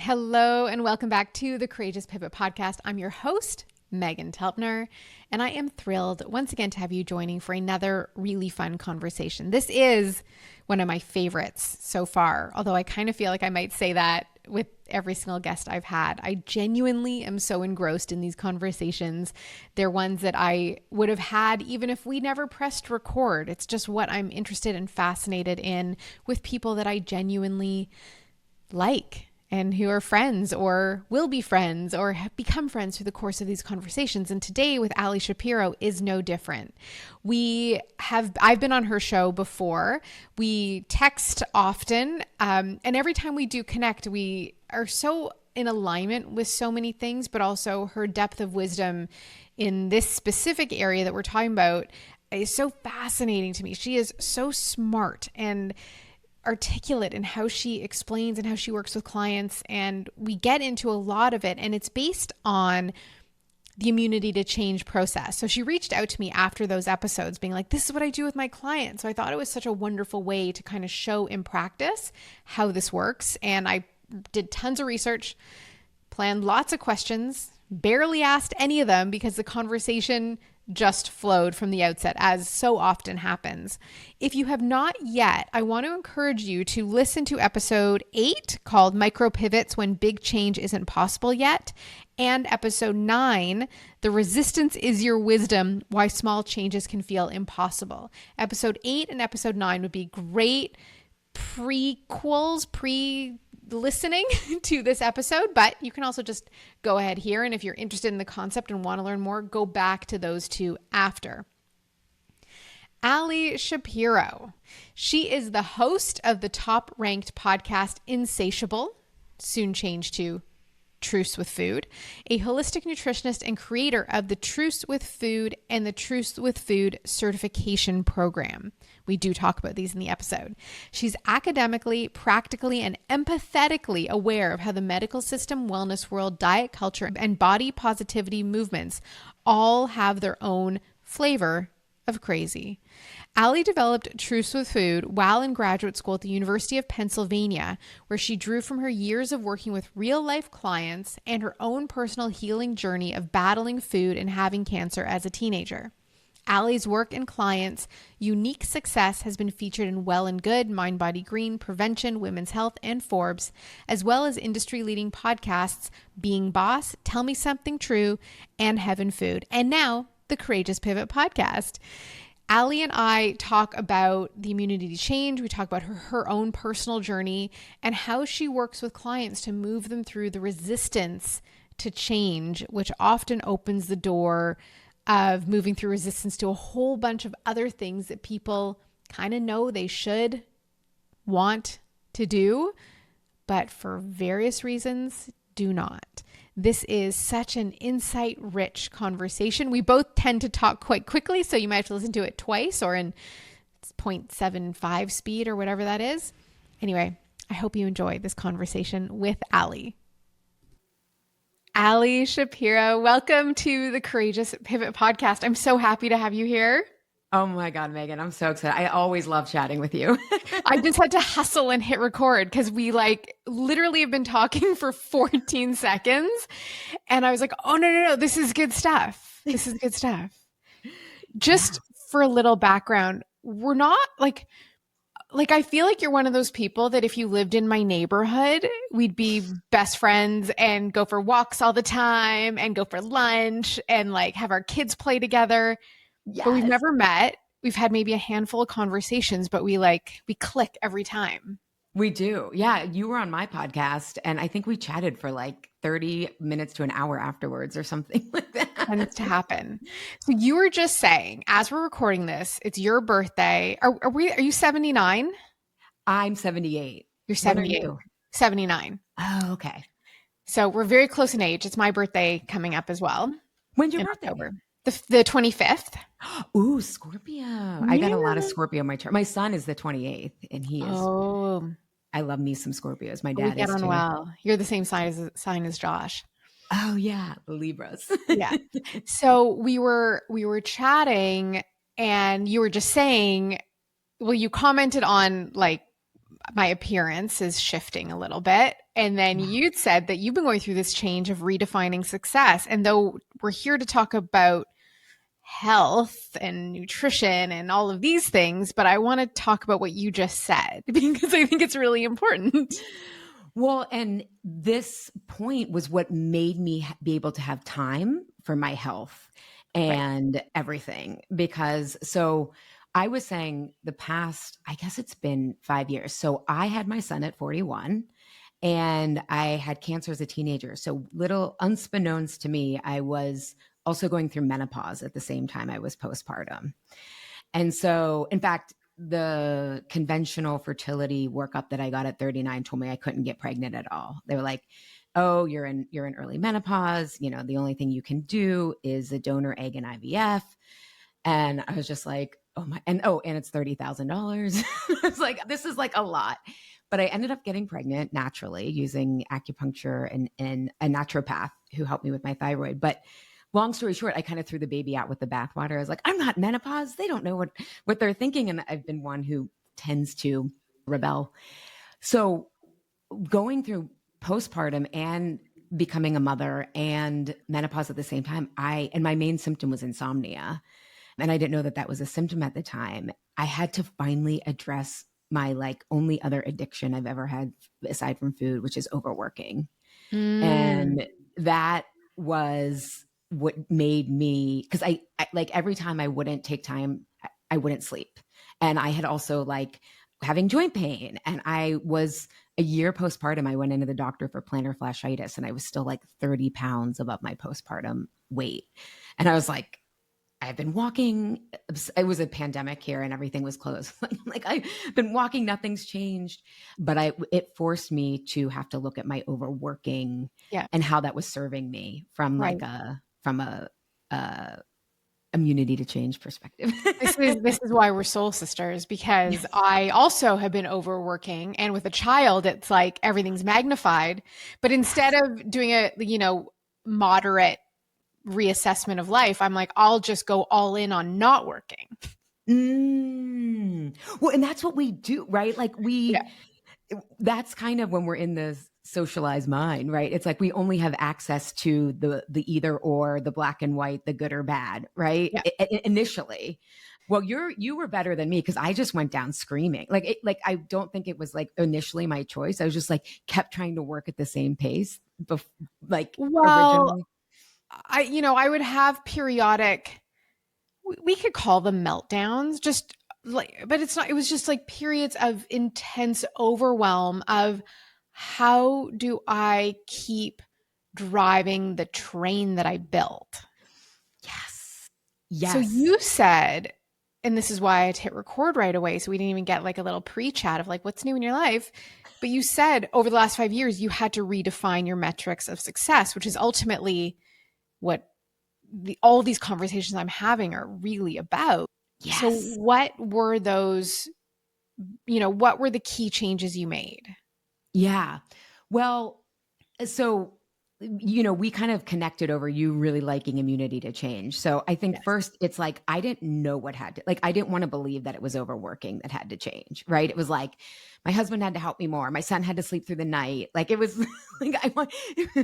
Hello and welcome back to the Courageous Pivot Podcast. I'm your host, Meghan Telpner, and I am thrilled once again to have you joining for another really fun conversation. This is one of my favorites so far, although I kind of feel like I might say that with every single guest I've had. I genuinely am so engrossed in these conversations. They're ones that I would have had even if we never pressed record. It's just what I'm interested and fascinated in with people that I genuinely like and who are friends or will be friends or have become friends through the course of these conversations. And today with Ali Shapiro is no different. I've been on her show before. We text often, and every time we do connect, we are so in alignment with so many things, but also her depth of wisdom in this specific area that we're talking about is so fascinating to me. She is so smart and articulate in how she explains and how she works with clients. And we get into a lot of it, and it's based on the immunity to change process. So she reached out to me after those episodes being like, this is what I do with my clients. So I thought it was such a wonderful way to kind of show in practice how this works. And I did tons of research, planned lots of questions, barely asked any of them because the conversation just flowed from the outset, as so often happens. If you have not yet, I want to encourage you to listen to episode 8 called Micro Pivots When Big Change Isn't Possible Yet, and episode 9, The Resistance Is Your Wisdom, Why Small Changes Can Feel Impossible. Episode 8 and episode 9 would be great listening to this episode, but you can also just go ahead here. And if you're interested in the concept and want to learn more, go back to those two after. Ali Shapiro. She is the host of the top ranked podcast Insatiable, soon changed to Truce with Food, a holistic nutritionist and creator of the Truce with Food and the Truce with Food certification program. We do talk about these in the episode. She's academically, practically, and empathetically aware of how the medical system, wellness world, diet culture, and body positivity movements all have their own flavor of crazy. Ali developed Truce with Food while in graduate school at the University of Pennsylvania, where she drew from her years of working with real-life clients and her own personal healing journey of battling food and having cancer as a teenager. Ali's work and clients' unique success has been featured in Well and Good, Mind Body Green, Prevention, Women's Health, and Forbes, as well as industry-leading podcasts Being Boss, Tell Me Something True, and Heaven Food, and now the Courageous Pivot Podcast. Ali and I talk about the immunity to change. We talk about her own personal journey and how she works with clients to move them through the resistance to change, which often opens the door of moving through resistance to a whole bunch of other things that people kind of know they should want to do, but for various reasons do not. This is such an insight-rich conversation. We both tend to talk quite quickly, so you might have to listen to it twice or in 0.75 speed or whatever that is. Anyway, I hope you enjoy this conversation with Ali. Ali Shapiro, welcome to the Courageous Pivot Podcast. I'm so happy to have you here. Oh my God, Meghan, I'm so excited. I always love chatting with you. I just had to hustle and hit record because we literally have been talking for 14 seconds. And I was like, oh, no, this is good stuff. This is good stuff. Just for a little background, we're not I feel like you're one of those people that if you lived in my neighborhood, we'd be best friends and go for walks all the time and go for lunch and have our kids play together. Yes. But we've never met. We've had maybe a handful of conversations, but we click every time. We do. Yeah. You were on my podcast and I think we chatted for 30 minutes to an hour afterwards or something like that. Tends to happen. So you were just saying, as we're recording this, it's your birthday. Are you 79? I'm 78. You're 78. 79. Oh, okay. So we're very close in age. It's my birthday coming up as well. When's your birthday? October. The 25th. Ooh, Scorpio. Yeah. I got a lot of Scorpio in my chart. My son is the 28th and he is. Oh. I love me some Scorpios. My dad is too. We get on well. You're the same sign as Josh. Oh yeah, the Libras. Yeah. So we were chatting and you were just saying, well, you commented on my appearance is shifting a little bit. And then you'd said that you've been going through this change of redefining success. And though we're here to talk about health and nutrition and all of these things, but I want to talk about what you just said because I think it's really important. Well, and this point was what made me be able to have time for my health and everything. Because so I was saying the past, I guess it's been 5 years. So I had my son at 41 and I had cancer as a teenager. So little unbeknownst to me, I was also going through menopause at the same time I was postpartum. And so, in fact, the conventional fertility workup that I got at 39 told me I couldn't get pregnant at all. They were like, "Oh, you're in early menopause. You know, the only thing you can do is a donor egg and IVF." And I was just like, "Oh my!" And it's $30,000. I was like, "This is like a lot." But I ended up getting pregnant naturally using acupuncture and a naturopath who helped me with my thyroid. But long story short, I kind of threw the baby out with the bathwater. I was like, I'm not menopause. They don't know what they're thinking. And I've been one who tends to rebel. So going through postpartum and becoming a mother and menopause at the same time, and my main symptom was insomnia. And I didn't know that that was a symptom at the time. I had to finally address my like only other addiction I've ever had aside from food, which is overworking. And that was what made me, because I like every time I wouldn't take time, I wouldn't sleep. And I had also like having joint pain. And I was a year postpartum, I went into the doctor for plantar fasciitis and I was still like 30 pounds above my postpartum weight. And I was like, I've been walking. It was a pandemic here and everything was closed. Like I've been walking, nothing's changed. But it forced me to have to look at my overworking and how that was serving me from like from a immunity to change perspective. This is why we're soul sisters, because I also have been overworking, and with a child, it's like everything's magnified. But instead of doing a, moderate reassessment of life, I'm like, I'll just go all in on not working. Well, and that's what we do, right? Like that's kind of when we're in the socialized mind, right? It's like we only have access to the either or, the black and white, the good or bad, right? Initially. Well, you were better than me because I just went down screaming. Like I don't think it was like initially my choice. I was just like kept trying to work at the same pace, originally. I would have periodic, we could call them meltdowns, just like, but it's not, it was just like periods of intense overwhelm of how do I keep driving the train that I built? Yes. So you said, and this is why I had to hit record right away, so we didn't even get like a little pre-chat of like, what's new in your life? But you said over the last 5 years, you had to redefine your metrics of success, which is ultimately what all these conversations I'm having are really about. Yes. So what were those, what were the key changes you made? Yeah. Well, so, we kind of connected over you really liking immunity to change. So I think first it's like, I didn't know what had to, like, I didn't want to believe that it was overworking that had to change, right? It was like, my husband had to help me more. My son had to sleep through the night. Like it was like,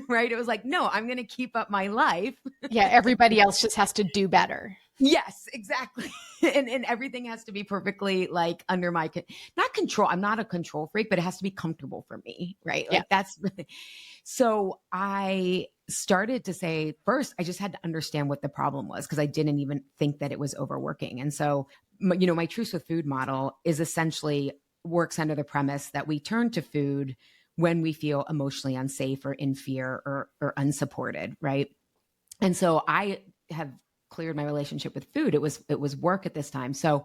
right? It was like, no, I'm going to keep up my life. Yeah. Everybody else just has to do better. Yes, exactly. And everything has to be perfectly like under my, not control. I'm not a control freak, but it has to be comfortable for me. Right. Like that's really, so I started to say first, I just had to understand what the problem was because I didn't even think that it was overworking. And so, my Truce with Food model is essentially works under the premise that we turn to food when we feel emotionally unsafe or in fear or unsupported. Right. And so I have cleared my relationship with food. It was work at this time. So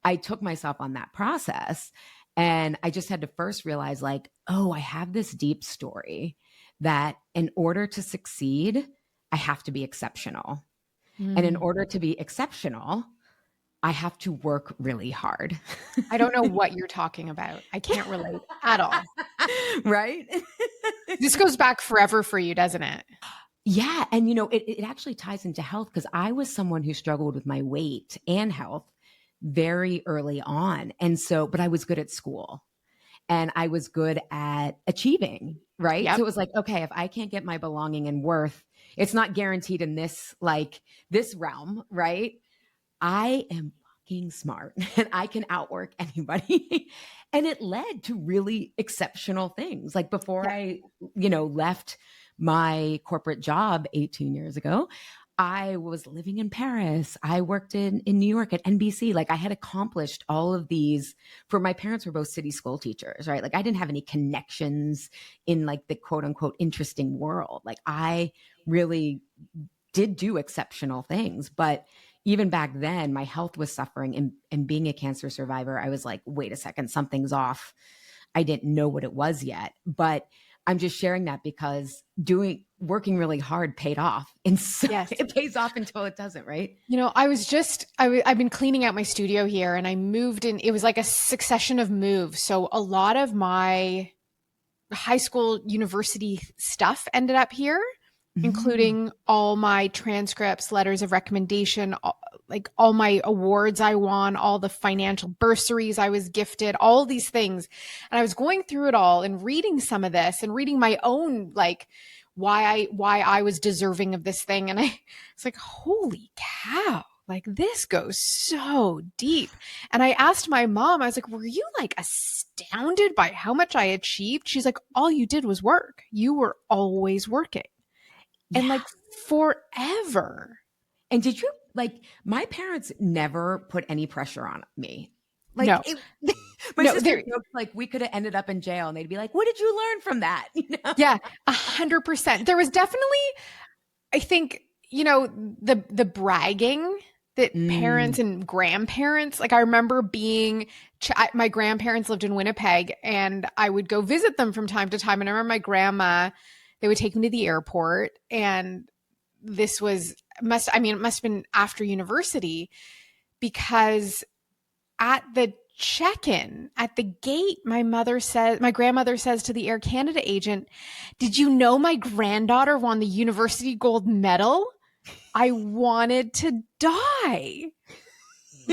I took myself on that process and I just had to first realize like, oh, I have this deep story that in order to succeed, I have to be exceptional. And in order to be exceptional, I have to work really hard. I don't know what you're talking about. I can't relate at all. Right? This goes back forever for you, doesn't it? Yeah. And, it actually ties into health because I was someone who struggled with my weight and health very early on. And so, but I was good at school. and I was good at achieving, right? So Yep. it was like, okay, if I can't get my belonging and worth, it's not guaranteed in this, like this realm, right? I am fucking smart and I can outwork anybody. And it led to really exceptional things. Like before Yep. I, left my corporate job 18 years ago, I was living in Paris. I worked in New York at NBC. Like I had accomplished all of these for my parents were both city school teachers, right? Like I didn't have any connections in like the quote unquote interesting world. Like I really did do exceptional things. But even back then, my health was suffering. And being a cancer survivor, I was like, wait a second, something's off. I didn't know what it was yet. But I'm just sharing that because working really hard paid off. And so Yes. it pays off until it doesn't, right? I've been cleaning out my studio here and I moved in. It was like a succession of moves. So a lot of my high school, university stuff ended up here, including all my transcripts, letters of recommendation, like all my awards I won, all the financial bursaries I was gifted, all these things. And I was going through it all and reading some of this and reading my own, like, why I was deserving of this thing. And I was like, holy cow, like this goes so deep. And I asked my mom, I was like, were you like astounded by how much I achieved? She's like, all you did was work. You were always working. And Yeah. like forever. And did you like my parents never put any pressure on me? Like No, my no, sister joked like we could have ended up in jail and they'd be like, what did you learn from that? yeah, 100%. There was definitely, I think, the bragging that parents Mm. and grandparents, like I remember my grandparents lived in Winnipeg and I would go visit them from time to time. And I remember my grandma, they would take me to the airport and this was, it must have been after university because at the check-in at the gate, my grandmother says to the Air Canada agent, did you know my granddaughter won the university gold medal? I wanted to die.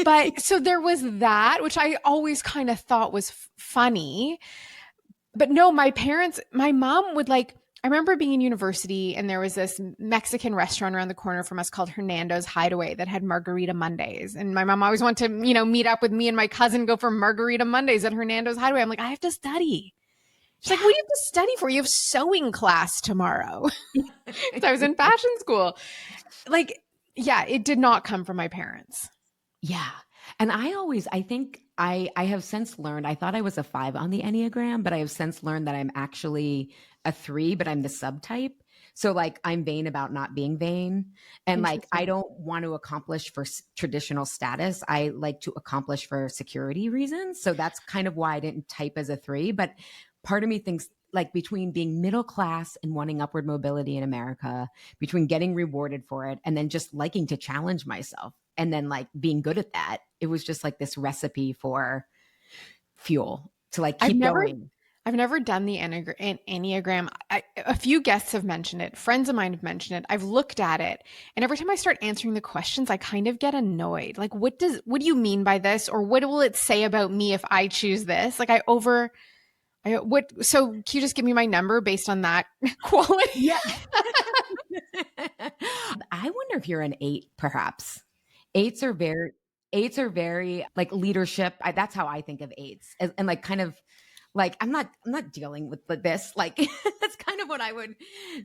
But so there was that, which I always kind of thought was funny. But no, my mom would like, I remember being in university and there was this Mexican restaurant around the corner from us called Hernando's Hideaway that had Margarita Mondays. And my mom always wanted to, meet up with me and my cousin, go for Margarita Mondays at Hernando's Hideaway. I'm like, I have to study. She's like, what do you have to study for? You have sewing class tomorrow. So I was in fashion school. Like, yeah, it did not come from my parents. Yeah. And I think I have since learned, I thought I was a 5 on the Enneagram, but I have since learned that I'm actually a 3, but I'm the subtype. So like I'm vain about not being vain. And like I Interesting. don't want to accomplish for traditional status. I like to accomplish for security reasons. So that's kind of why I didn't type as a 3. But part of me thinks like between being middle class and wanting upward mobility in America, between getting rewarded for it and then just liking to challenge myself and then like being good at that, it was just like this recipe for fuel to like I've keep never going. I've never done the Enneagram. A few guests have mentioned it. Friends of mine have mentioned it. I've looked at it, and every time I start answering the questions, I kind of get annoyed. Like, what do you mean by this, or what will it say about me if I choose this? Like, what? So, can you just give me my number based on that quality? Yeah. I wonder if you're an 8, perhaps. Eights are very, eights are very like leadership. That's how I think of eights, and like kind of like I'm not dealing with this. Like that's kind of what I would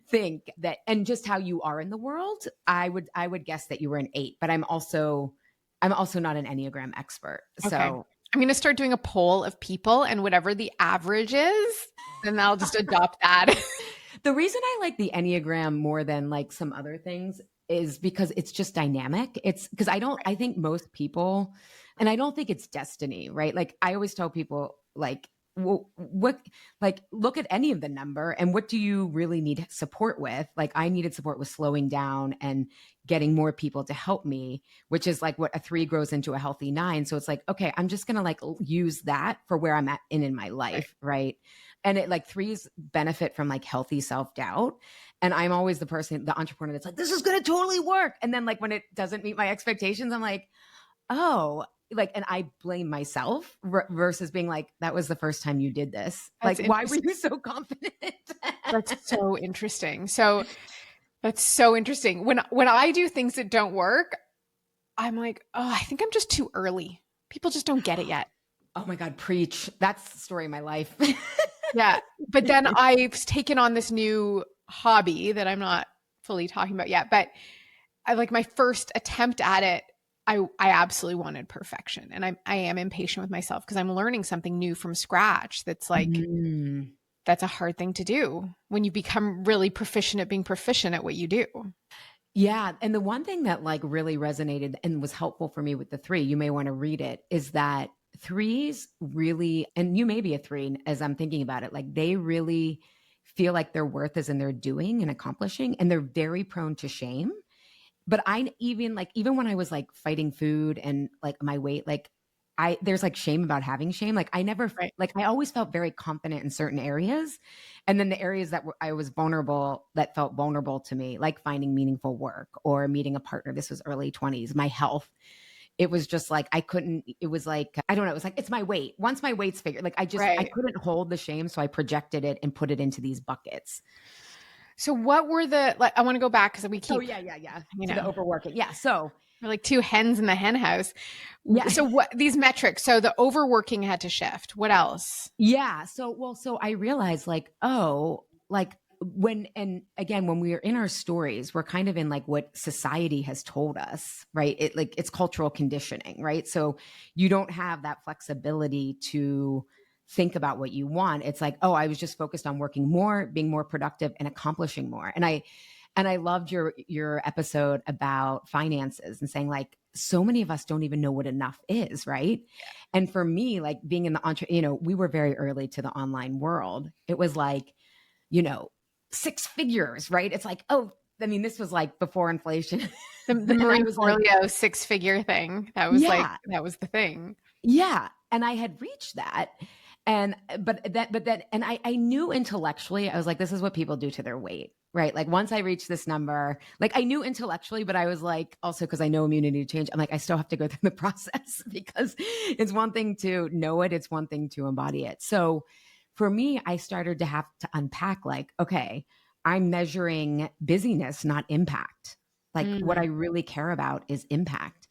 think that, and just how you are in the world. I would guess that you were an 8, but I'm also not an Enneagram expert. Okay, So I'm going to start doing a poll of people, and whatever the average is, then I'll just adopt that. the reason I like the Enneagram more than like some other things is because it's just dynamic. It's because I think most people, and I don't think it's destiny, right? Like I always tell people, like, what, like, look at any of the number and what do you really need support with? Like, I needed support with slowing down and getting more people to help me, which is like what a 3 grows into a healthy 9. So it's like, okay, I'm just going to like use that for where I'm at in my Right. life. Right. And it like 3s benefit from like healthy self-doubt. And I'm always the person, the entrepreneur that's like, this is going to totally work. And then like when it doesn't meet my expectations, I'm like, oh, like, and I blame myself versus being like, that was the first time you did this. That's Like, why were interesting. you so confident? That's so interesting. So that's so interesting. When I do things that don't work, I'm like, oh, I think I'm just too early. People just don't get it yet. Oh my God, preach. That's the story of my life. Yeah. But then I've taken on this new hobby that I'm not fully talking about yet. But I like my first attempt at it. I absolutely wanted perfection. And I am impatient with myself because I'm learning something new from scratch. That's like, Mm. that's a hard thing to do when you become really proficient at being proficient at what you do. Yeah. And the one thing that like really resonated and was helpful for me with the three, you may want to read it, is that threes really, and you may be a three as I'm thinking about it, like they really feel like their worth is in their doing and accomplishing, and they're very prone to shame. But I even like, even when I was like fighting food and like my weight, like there's like shame about having shame. Like I never, Right. like I always felt very confident in certain areas. And then the areas that I was vulnerable, that felt vulnerable to me, like finding meaningful work or meeting a partner. This was early 20s, my health. It was just like, I couldn't, it was like, I don't know. It was like, it's my weight. Once my weight's figured, like I Right. couldn't hold the shame. So I projected it and put it into these buckets. So what were the like I want to go back because we Oh keep, yeah, yeah, yeah. you To the know, overworking. Yeah. So we're like two hens in the hen house. yeah. So what these metrics, so the overworking had to shift. What else? Yeah. So I realized like, oh, like when, and again, when we are in our stories, we're kind of in like what society has told us, right? It like it's cultural conditioning, right? So you don't have that flexibility to think about what you want. It's like, oh, I was just focused on working more, being more productive and accomplishing more. And I loved your episode about finances and saying like so many of us don't even know what enough is, right? And for me, like being in the we were very early to the online world. It was like, you know, six figures, right? It's like, oh, I mean, this was like before inflation. The And I Marie was like, Forleo six-figure thing. That was like yeah, that was the thing. yeah. And I had reached that. And and I knew intellectually, I was like, this is what people do to their weight, right? Like once I reached this number, like I knew intellectually, but I was like, also because I know immunity to change, I'm like, I still have to go through the process because it's one thing to know it, it's one thing to embody it. So for me, I started to have to unpack like, okay, I'm measuring busyness, not impact. Like what Mm. I really care about is impact.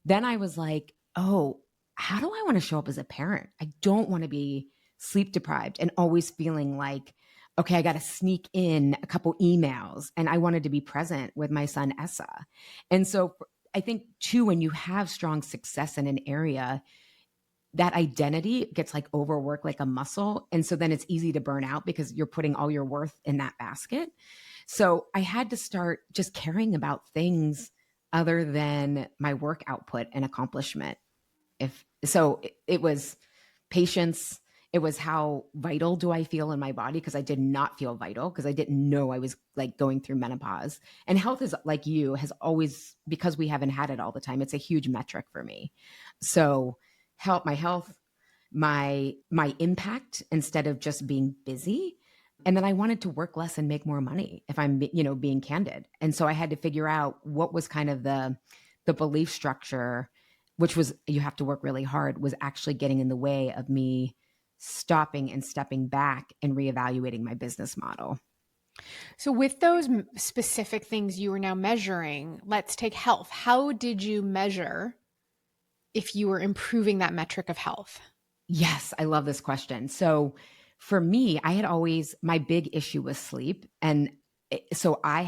Then I was like, oh, how do I want to show up as a parent? I don't want to be sleep deprived and always feeling like, okay, I got to sneak in a couple emails, and I wanted to be present with my son, Essa. And so I think too, when you have strong success in an area, that identity gets like overworked like a muscle. And so then it's easy to burn out because you're putting all your worth in that basket. So I had to start just caring about things other than my work output and accomplishment. If so, it was patience. It was how vital do I feel in my body? Because I did not feel vital because I didn't know I was like going through menopause. And health is like you has always, because we haven't had it all the time, it's a huge metric for me. So my health, my impact instead of just being busy. And then I wanted to work less and make more money if I'm, being candid. And so I had to figure out what was kind of the belief structure, which was you have to work really hard, was actually getting in the way of me stopping and stepping back and reevaluating my business model. So with those specific things you are now measuring, let's take health. How did you measure if you were improving that metric of health? Yes, I love this question. So for me, my big issue was sleep. And so I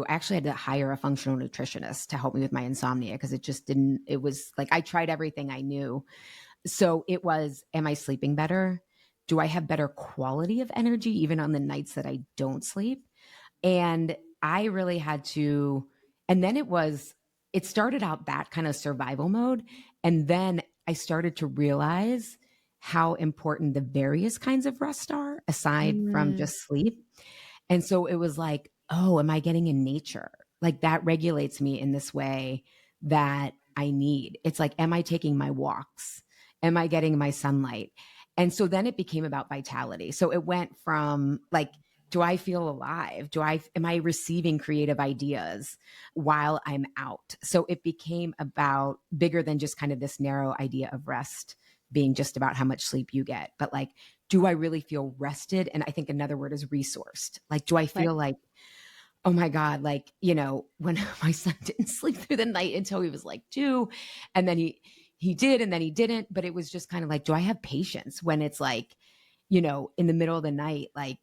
actually had to hire a functional nutritionist to help me with my insomnia because it was like I tried everything I knew. So it was, am I sleeping better? Do I have better quality of energy even on the nights that I don't sleep? And I really had to, and then it started out that kind of survival mode. And then I started to realize how important the various kinds of rest are aside from Mm. just sleep. And so it was like, oh, am I getting in nature? Like that regulates me in this way that I need. It's like, am I taking my walks? Am I getting my sunlight? And so then it became about vitality. So it went from like do I feel alive? Am I receiving creative ideas while I'm out? So it became about bigger than just kind of this narrow idea of rest being just about how much sleep you get, but like, do I really feel rested? And I think another word is resourced. Like, do I Right. feel like, oh my God, like, when my son didn't sleep through the night until he was like 2, and then he did, and then he didn't, but it was just kind of like, do I have patience when it's like, in the middle of the night, like,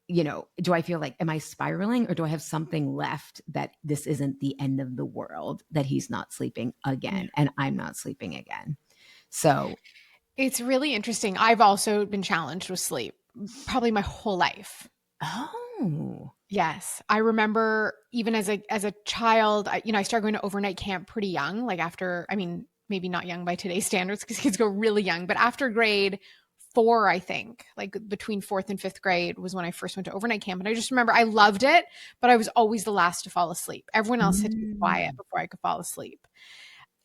do I feel like, am I spiraling, or do I have something left that this isn't the end of the world, that he's not sleeping Yeah. again and I'm not sleeping again? So It's really interesting. I've also been challenged with sleep probably my whole life. oh, Yes. I remember even as a child, I started going to overnight camp pretty young, like after, I mean, maybe not young by today's standards because kids go really young, but after grade 4, I think, like between 4th and 5th grade was when I first went to overnight camp. And I just remember I loved it, but I was always the last to fall asleep. Everyone else had to be quiet before I could fall asleep.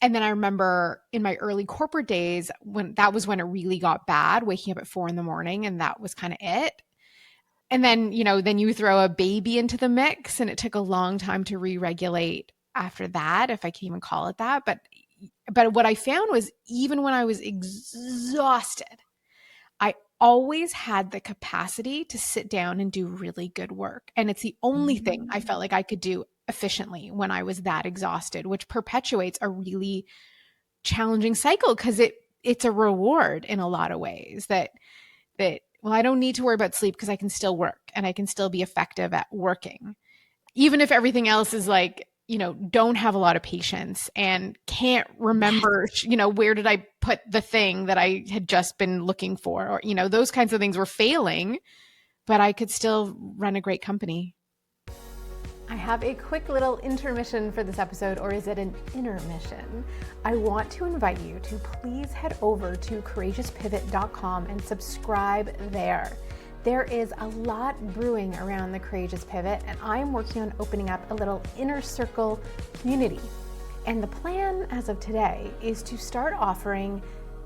And then I remember in my early corporate days when that was when it really got bad, waking up at 4 in the morning, and that was kind of it. And then, then you throw a baby into the mix, and it took a long time to re-regulate after that, if I can even call it that. But what I found was even when I was exhausted, I always had the capacity to sit down and do really good work. And it's the only thing I felt like I could do efficiently when I was that exhausted, which perpetuates a really challenging cycle because it's a reward in a lot of ways that well, I don't need to worry about sleep because I can still work and I can still be effective at working. Even if everything else is like, don't have a lot of patience and can't yes. remember, where did I put the thing that I had just been looking for, or, those kinds of things were failing, but I could still run a great company. I have a quick little intermission for this episode, or is it an intermission? I want to invite you to please head over to courageouspivot.com and subscribe there. There is a lot brewing around the Courageous Pivot, and I'm working on opening up a little inner circle community. And the plan as of today is to start offering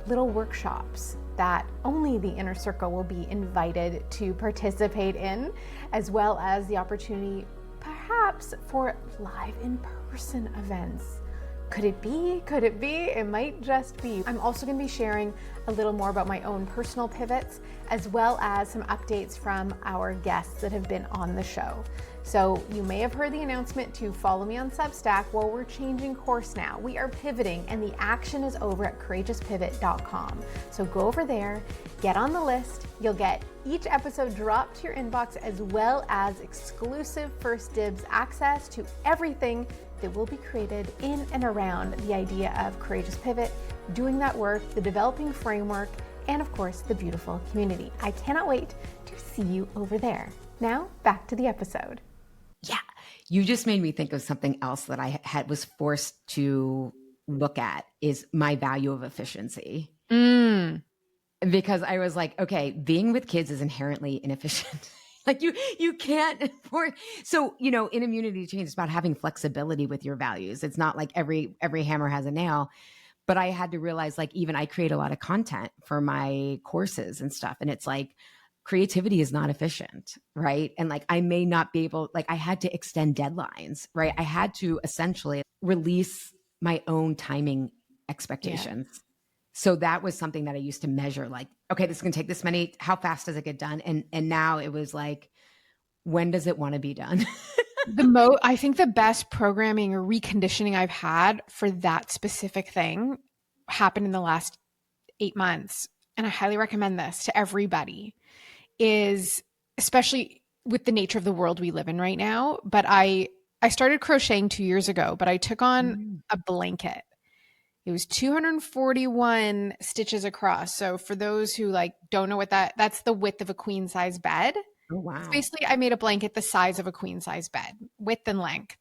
little workshops that only the inner circle will be invited to participate in, as well as the opportunity perhaps for live in-person events. Could it be? Could it be? It might just be. I'm also going to be sharing a little more about my own personal pivots, as well as some updates from our guests that have been on the show. So you may have heard the announcement to follow me on Substack. Well, we're changing course now. We are pivoting, and the action is over at courageouspivot.com. So go over there, get on the list. You'll get each episode dropped to your inbox, as well as exclusive first dibs access to everything that will be created in and around the idea of Courageous Pivot, doing that work, the developing framework, and of course, the beautiful community. I cannot wait to see you over there. Now, back to the episode. Yeah. You just made me think of something else that I was forced to look at, is my value of efficiency. Because I was like, okay, being with kids is inherently inefficient. Like you can't afford. So, in immunity change, it's about having flexibility with your values. It's not like every hammer has a nail. But I had to realize, like, even I create a lot of content for my courses and stuff. And it's like, creativity is not efficient, right? And like, I may not be able, like, I had to extend deadlines, right? I had to essentially release my own timing expectations. Yeah. So that was something that I used to measure, like, okay, this is going to take this many, how fast does it get done? And now it was like, when does it want to be done? I think the best programming or reconditioning I've had for that specific thing happened in the last 8 months. And I highly recommend this to everybody, is especially with the nature of the world we live in right now. But I started crocheting 2 years ago, but I took on a blanket. It was 241 stitches across. So for those who don't know what that's the width of a queen size bed. Oh, wow. It's basically, I made a blanket the size of a queen size bed, width and length.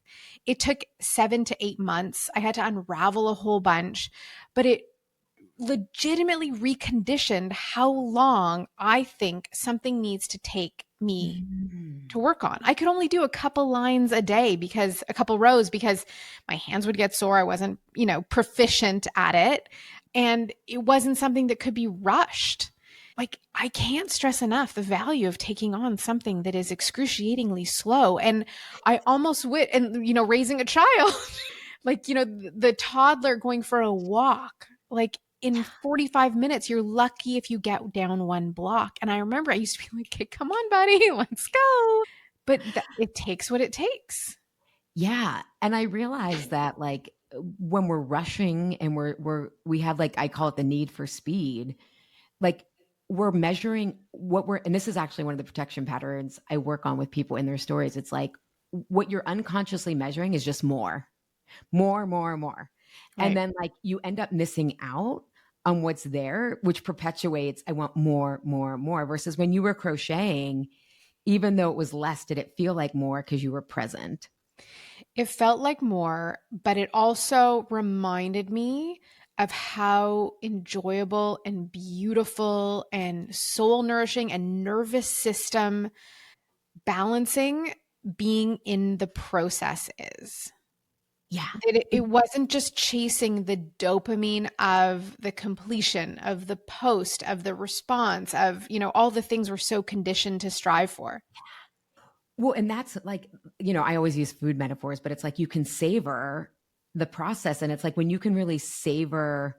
It took 7 to 8 months. I had to unravel a whole bunch, but it legitimately reconditioned how long I think something needs to take me to work on. I could only do a couple lines a day, because a couple rows, because my hands would get sore. I wasn't, proficient at it. And it wasn't something that could be rushed. like I can't stress enough the value of taking on something that is excruciatingly slow. And I almost would, and raising a child, like, the toddler going for a walk, like in 45 minutes, you're lucky if you get down one block. And I remember I used to be like, okay, come on, buddy, let's go. But it takes what it takes. Yeah. And I realized that like when we're rushing and we have like, I call it the need for speed, like we're measuring what we're, and this is actually one of the protection patterns I work on with people in their stories. It's like what you're unconsciously measuring is just more, more, more, more. And Right. then like you end up missing out on what's there, which perpetuates, I want more, more, more, versus when you were crocheting, even though it was less, did it feel like more because you were present? It felt like more, but it also reminded me of how enjoyable and beautiful and soul nourishing and nervous system balancing being in the process is. Yeah. That it wasn't just chasing the dopamine of the completion, of the post, of the response, of, all the things we're so conditioned to strive for. Well, and that's like, I always use food metaphors, but it's like you can savor the process. And it's like when you can really savor,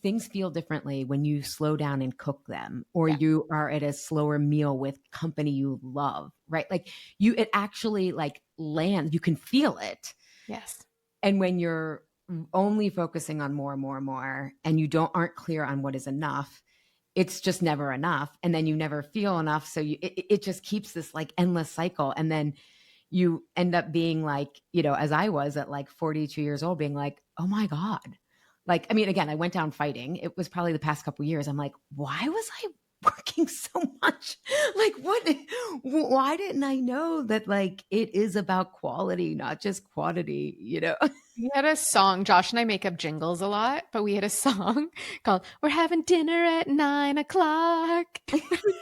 things feel differently when you slow down and cook them, or Yeah. you are at a slower meal with company you love, right? Like it actually like lands, you can feel it. Yes. And when you're only focusing on more and more and more, and you aren't clear on what is enough, it's just never enough. And then you never feel enough. So it just keeps this like endless cycle. And then you end up being like, as I was at like 42 years old, being like, oh my God. Like, I mean, again, I went down fighting. It was probably the past couple of years. I'm like, why was I working so much? Like, why didn't I know that like it is about quality, not just quantity? We had a song, Josh and I make up jingles a lot, but we had a song called We're Having Dinner at 9 o'clock.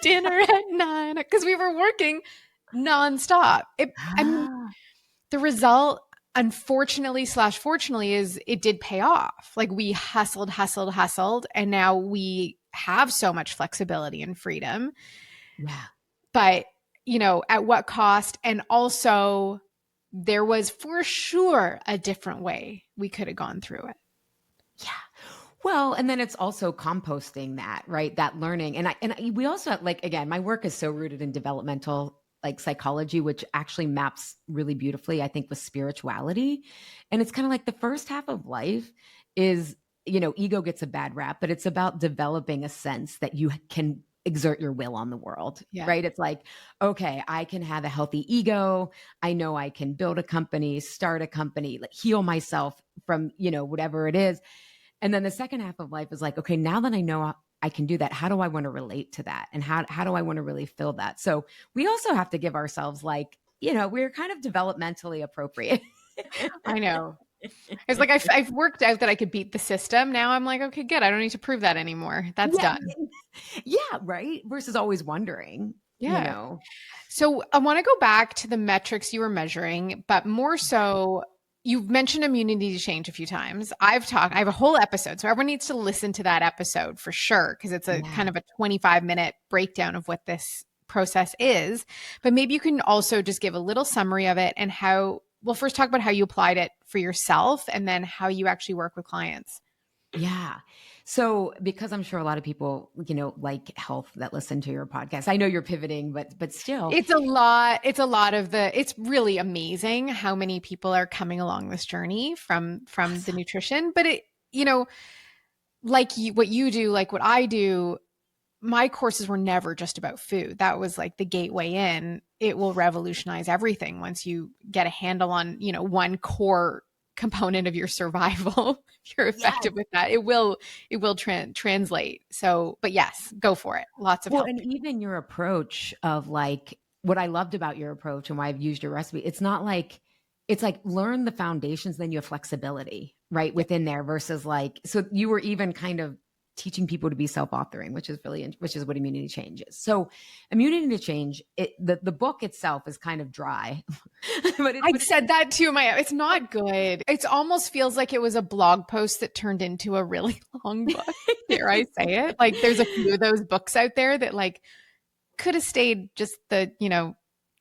Dinner at 9, because we were working nonstop. I mean, Ah, the result, unfortunately slash fortunately, is it did pay off. Like we hustled, hustled, hustled, and now we have so much flexibility and freedom. yeah. But, at what cost? And also, there was for sure a different way we could have gone through it. Yeah. Well, and then it's also composting that, right? That learning. We also like, again, my work is so rooted in developmental like psychology, which actually maps really beautifully, I think, with spirituality. And it's kind of like the first half of life is, ego gets a bad rap, but it's about developing a sense that you can exert your will on the world, Yeah. right? It's like, okay, I can have a healthy ego. I know I can build a company, start a company, like heal myself from, whatever it is. And then the second half of life is like, okay, now that I know I can do that, how do I want to relate to that? And how do I want to really feel that? So we also have to give ourselves like, we're kind of developmentally appropriate. I know. It's like I've worked out that I could beat the system. Now I'm like, okay, good. I don't need to prove that anymore. That's Yeah. done. Yeah. Right. Versus always wondering, Yeah. So I want to go back to the metrics you were measuring, but more so, you've mentioned immunity change a few times. I have a whole episode, so everyone needs to listen to that episode for sure, because it's a Yeah. kind of a 25-minute breakdown of what this process is. But maybe you can also just give a little summary of it and we'll first talk about how you applied it for yourself and then how you actually work with clients. Yeah. So because I'm sure a lot of people, like health that listen to your podcast, I know you're pivoting, but still. It's a lot. It's really amazing how many people are coming along this journey from the Awesome. nutrition. But you know, what you do, like what I do, my courses were never just about food. That was like the gateway in. It will revolutionize everything once you get a handle on, one core component of your survival. If you're Yes. effective with that, it will translate. So, but yes, go for it. Lots of Well, help. and even your approach of like what I loved about your approach and why I've used your recipe, it's like learn the foundations, then you have flexibility right Yep. within there versus like, so you were even kind of teaching people to be self-authoring, which is what immunity change is. So immunity to change, the book itself is kind of dry. I said that too. It's not good. It almost feels like it was a blog post that turned into a really long book. Dare I say it? Like there's a few of those books out there that like could have stayed just the,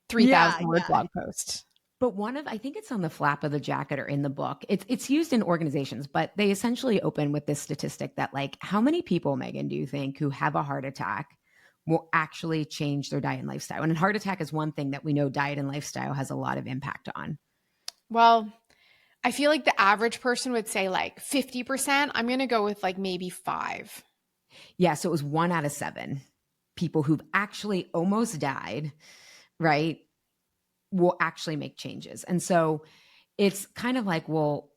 3,000 word blog post. But I think it's on the flap of the jacket or in the book. It's used in organizations, but they essentially open with this statistic that like, how many people, Meghan, do you think who have a heart attack will actually change their diet and lifestyle? And a heart attack is one thing that we know diet and lifestyle has a lot of impact on. Well, I feel like the average person would say like 50%. I'm going to go with like maybe 5. Yeah. So it was 1 out of 7 people who've actually almost died, right, will actually make changes. And so it's kind of like, well,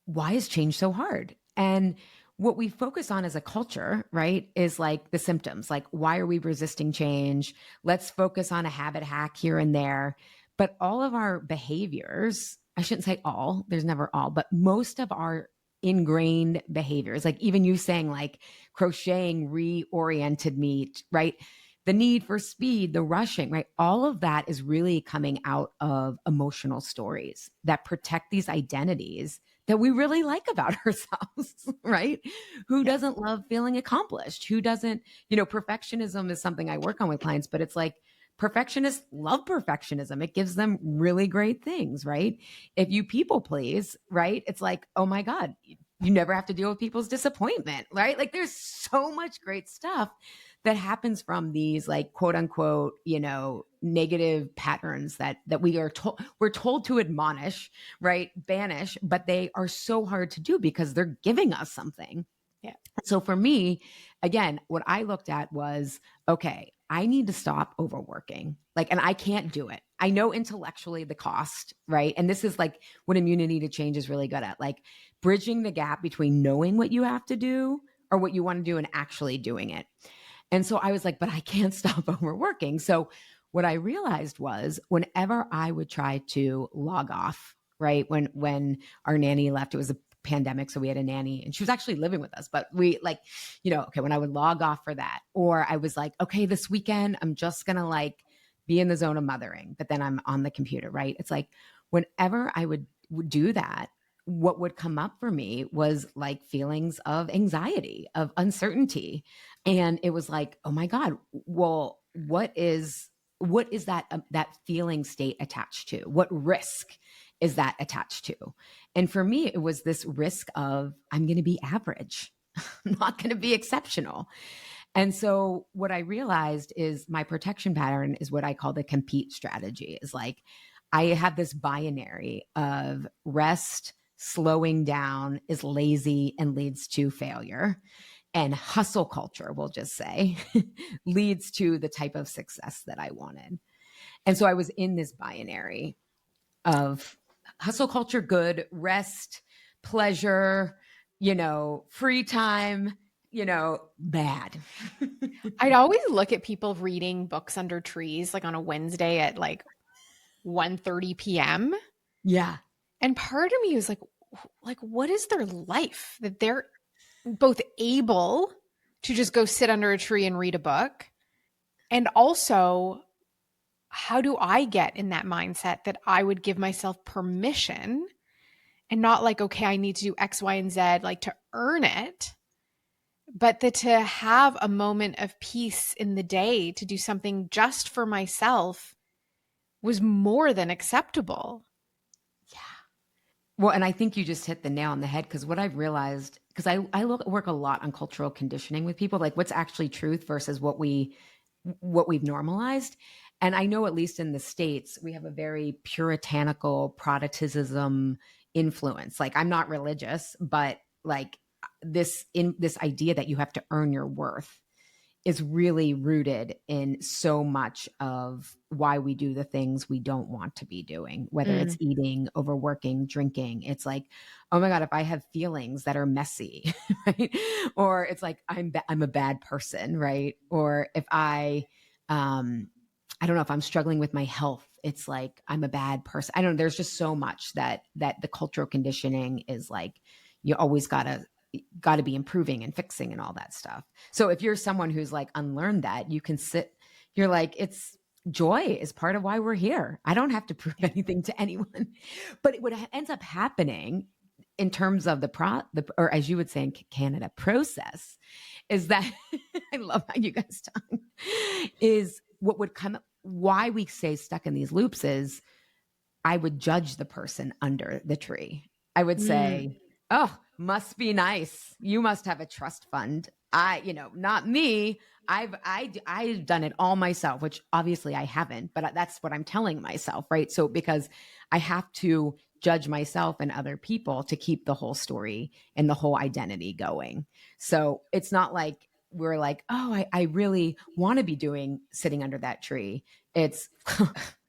why is change so hard? And what we focus on as a culture, right, is like the symptoms, like why are we resisting change? Let's focus on a habit hack here and there. But all of our behaviors, I shouldn't say all, there's never all, but most of our ingrained behaviors, like even you saying like crocheting reoriented me, right? The need for speed, the rushing, right? All of that is really coming out of emotional stories that protect these identities that we really like about ourselves, right? Who doesn't love feeling accomplished? Who doesn't, perfectionism is something I work on with clients, but it's like perfectionists love perfectionism. It gives them really great things, right? If you people please, right? It's like, oh my God, you never have to deal with people's disappointment, right? Like there's so much great stuff that happens from these like quote unquote, negative patterns that we're told to admonish, right? Banish, but they are so hard to do because they're giving us something. Yeah. So for me, again, what I looked at was, okay, I need to stop overworking. Like, and I can't do it. I know intellectually the cost, right? And this is like what immunity to change is really good at, like bridging the gap between knowing what you have to do or what you want to do and actually doing it. And so I was like, but I can't stop overworking. So what I realized was whenever I would try to log off, right? When our nanny left, it was a pandemic. So we had a nanny and she was actually living with us, but we like, okay, when I would log off for that, or I was like, okay, this weekend, I'm just going to like be in the zone of mothering, but then I'm on the computer, right? It's like, whenever I would do that, what would come up for me was like feelings of anxiety, of uncertainty. And it was like, oh my God, well, what is that feeling state attached to? What risk is that attached to? And for me, it was this risk of I'm going to be average. I'm not going to be exceptional. And so what I realized is my protection pattern is what I call the compete strategy. Is like I have this binary of rest, slowing down is lazy and leads to failure. And hustle culture, we'll just say, leads to the type of success that I wanted. And so I was in this binary of hustle culture, good, rest, pleasure, free time, bad. I'd always look at people reading books under trees, like on a Wednesday at like 1:30 p.m. Yeah. And part of me was like, what is their life that they're both able to just go sit under a tree and read a book? And also, how do I get in that mindset that I would give myself permission and not like, okay, I need to do X, Y, and Z, like to earn it, but that to have a moment of peace in the day to do something just for myself was more than acceptable. Yeah. Well, and I think you just hit the nail on the head because what I've realized, because I work a lot on cultural conditioning with people, like what's actually truth versus what we've normalized. And I know at least in the States, we have a very puritanical Protestantism influence. Like I'm not religious, but like this idea that you have to earn your worth is really rooted in so much of why we do the things we don't want to be doing, whether it's eating, overworking, drinking. It's like, oh my God, if I have feelings that are messy, right? Or it's like, I'm a bad person, right? Or if I don't know, if I'm struggling with my health, it's like, I'm a bad person. I don't know. There's just so much that the cultural conditioning is like, you always gotta, got to be improving and fixing and all that stuff. So if you're someone who's like unlearned that, you can you're like, it's joy is part of why we're here. I don't have to prove anything to anyone. But what ends up happening in terms of or as you would say in Canada, process, is that I love how you guys talk, is what would come, why we stay stuck in these loops is I would judge the person under the tree. I would say, oh, must be nice. You must have a trust fund. Not me. I've done it all myself, which obviously I haven't, but that's what I'm telling myself, right? So because I have to judge myself and other people to keep the whole story and the whole identity going. So it's not like we're like, oh, I really want to be sitting under that tree. It's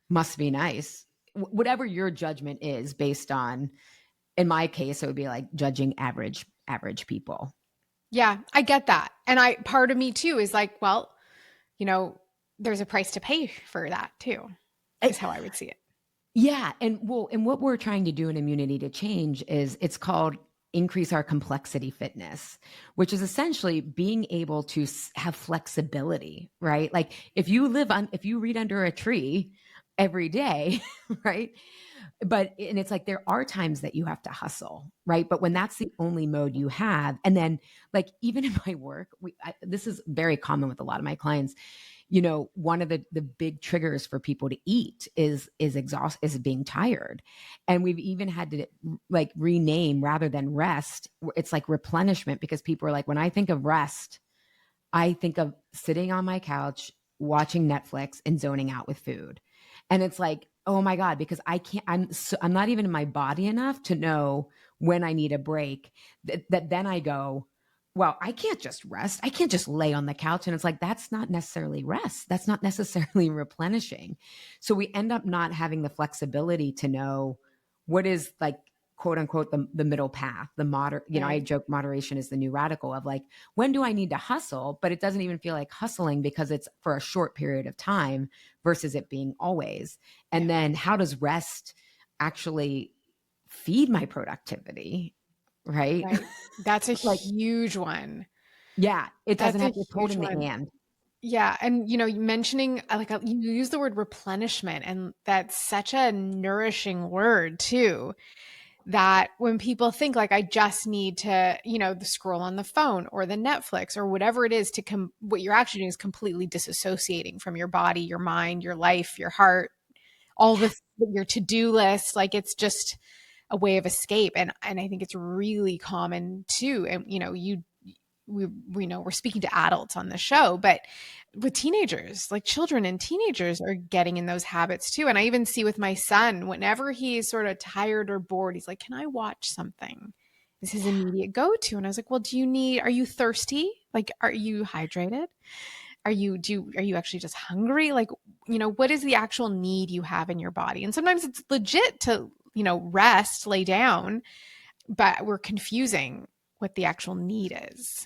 must be nice. Whatever your judgment is based on, in my case, it would be like judging average people. Yeah, I get that. And part of me too is like, well, there's a price to pay for that too, is how I would see it. Yeah. And what we're trying to do in Immunity to Change is it's called increase our complexity fitness, which is essentially being able to have flexibility, right? Like if you read under a tree every day, right? And it's like, there are times that you have to hustle, right? But when that's the only mode you have, and then like, even in my work, this is very common with a lot of my clients, one of the big triggers for people to eat is being tired. And we've even had to like rename, rather than rest, it's like replenishment, because people are like, when I think of rest, I think of sitting on my couch, watching Netflix and zoning out with food. And it's like, oh my God, because I'm not even in my body enough to know when I need a break, that then I go, well, I can't just rest. I can't just lay on the couch. And it's like, that's not necessarily rest. That's not necessarily replenishing. So we end up not having the flexibility to know what is like, quote unquote, the middle path, I joke moderation is the new radical, of like, when do I need to hustle? But it doesn't even feel like hustling because it's for a short period of time versus it being always. And then how does rest actually feed my productivity? Right. That's a Like, huge one. yeah, it That's doesn't a have to be pulled huge in the one. hand. Yeah. And, mentioning like you use the word replenishment, and that's such a nourishing word too, that when people think like, I just need to, the scroll on the phone or the Netflix or whatever it is what you're actually doing is completely disassociating from your body, your mind, your life, your heart, all your to-do list. Like it's just a way of escape. And I think it's really common too. And, we know we're speaking to adults on the show, but with teenagers, like children and teenagers are getting in those habits too. And I even see with my son, whenever he's sort of tired or bored, he's like, can I watch something? Is his immediate go-to. And I was like, well, are you thirsty? Like, are you hydrated? Are you actually just hungry? Like, what is the actual need you have in your body? And sometimes it's legit to, rest, lay down, but we're confusing what the actual need is.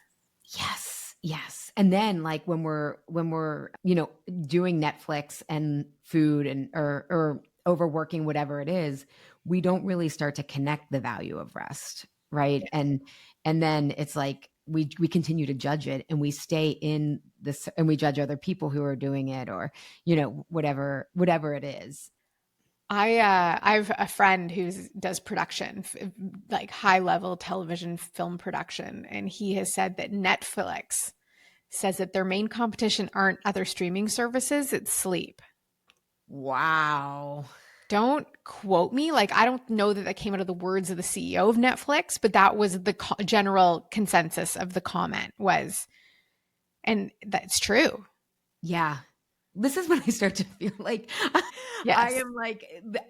Yes. Yes. And then like when we're, doing Netflix and food and, or overworking, whatever it is, we don't really start to connect the value of rest. Right. And then it's like, we continue to judge it, and we stay in this, and we judge other people who are doing it, or, whatever it is. I've a friend who does production, like high level television film production, and he has said that Netflix says that their main competition aren't other streaming services, it's sleep. Wow. Don't quote me. Like, I don't know that came out of the words of the CEO of Netflix, but that was the general consensus of the comment was, and that's true. Yeah. This is when I start to feel like Yes.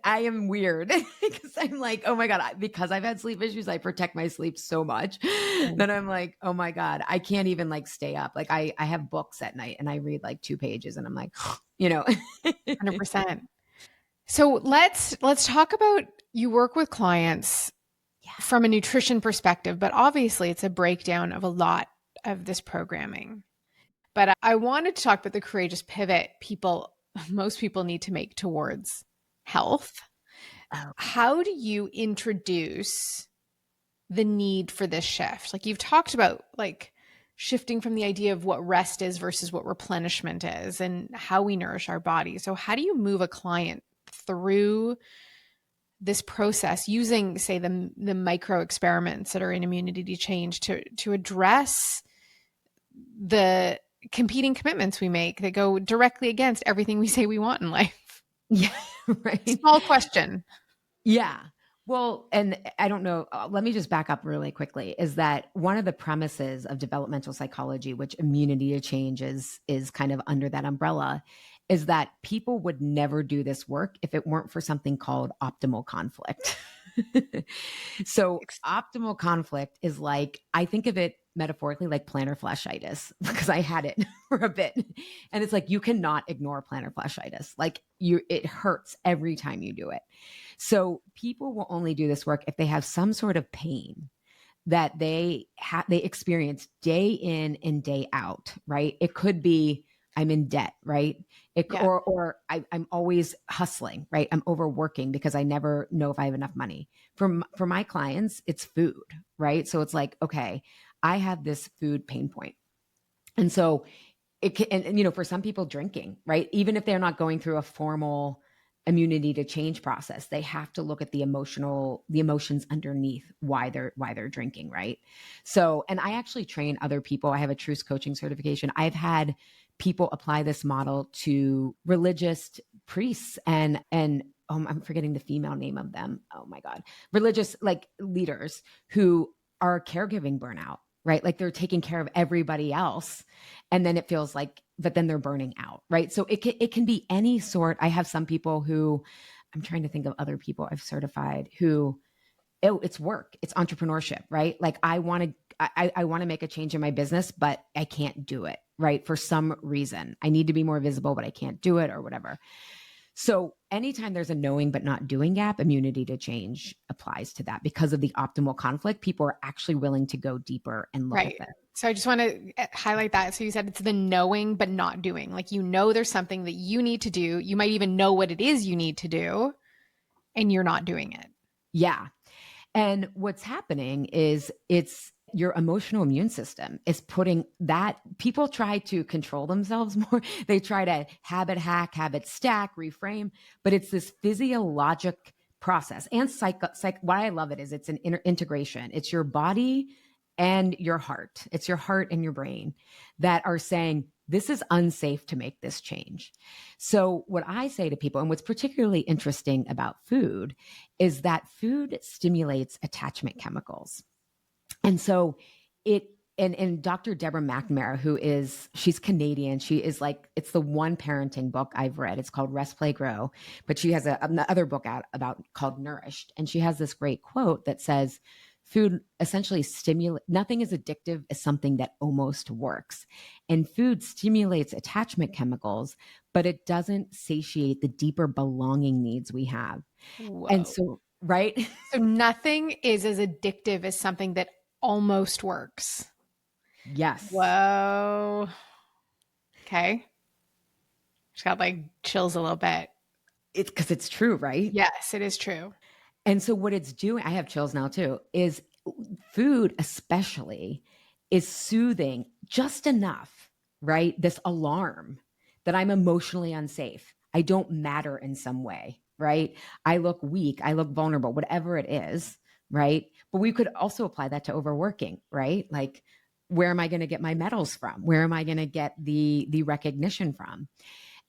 I am weird, because I'm like, oh my God, because I've had sleep issues, I protect my sleep so much that I'm like, oh my God, I can't even like stay up. Like I have books at night and I read like 2 pages and I'm like, 100%. So let's talk about, you work with clients from a nutrition perspective, but obviously it's a breakdown of a lot of this programming. But I wanted to talk about the courageous pivot most people need to make towards health. Oh. How do you introduce the need for this shift? Like you've talked about like shifting from the idea of what rest is versus what replenishment is and how we nourish our body. So how do you move a client through this process using, say, the micro experiments that are in immunity change to address the competing commitments we make that go directly against everything we say we want in life? Yeah, right. Small question. Yeah. Well, and I don't know, let me just back up really quickly, is that one of the premises of developmental psychology, which immunity to change is kind of under that umbrella, is that people would never do this work if it weren't for something called optimal conflict. So optimal conflict is like, I think of it metaphorically like plantar fasciitis because I had it for a bit. And it's like, you cannot ignore plantar fasciitis. Like it hurts every time you do it. So people will only do this work if they have some sort of pain that they experience day in and day out, right? It could be I'm in debt, right? Yeah. Or I'm always hustling, right? I'm overworking because I never know if I have enough money. For my clients, it's food, right? So it's like, okay, I have this food pain point. And so it can, and you know, for some people drinking, right? Even if they're not going through a formal immunity to change process, they have to look at the emotions underneath why they're drinking, right? So, and I actually train other people. I have a Truce coaching certification. I've had people apply this model to religious priests and I'm forgetting the female name of them. Oh my God. Religious like leaders who are caregiving burnout, right? Like they're taking care of everybody else. And then it feels like, but then they're burning out, right? So it can be any sort. I have some people who, I'm trying to think of other people I've certified who, oh, it's work, it's entrepreneurship, right? Like I want to make a change in my business, but I can't do it, right? For some reason, I need to be more visible, but I can't do it or whatever. So anytime there's a knowing but not doing gap, immunity to change applies to that because of the optimal conflict. People are actually willing to go deeper and look Right. at that. So I just want to highlight that. So you said it's the knowing but not doing. Like you know there's something that you need to do. You might even know what it is you need to do, and you're not doing it. Yeah. And what's happening is it's your emotional immune system is putting that people try to control themselves more. They try to habit hack, habit stack, reframe, but it's this physiologic process and why I love it is it's an integration. It's your body and your heart. It's your heart and your brain that are saying, this is unsafe to make this change. So what I say to people, and what's particularly interesting about food is that food stimulates attachment chemicals. And so and Dr. Deborah McNamara, she's Canadian. She is like, it's the one parenting book I've read. It's called Rest, Play, Grow. But she has another book out about called Nourished. And she has this great quote that says, food essentially nothing is addictive as something that almost works. And food stimulates attachment chemicals, but it doesn't satiate the deeper belonging needs we have. Whoa. And so, right? So nothing is as addictive as something that almost works. Yes. Whoa. Okay. Just got like chills a little bit. It's because it's true, right? Yes, it is true. And so what it's doing, I have chills now too, is food especially is soothing just enough, right? This alarm that I'm emotionally unsafe. I don't matter in some way, right? I look weak. I look vulnerable, whatever it is, right? But we could also apply that to overworking, right? Like, where am I going to get my medals from? Where am I going to get the recognition from?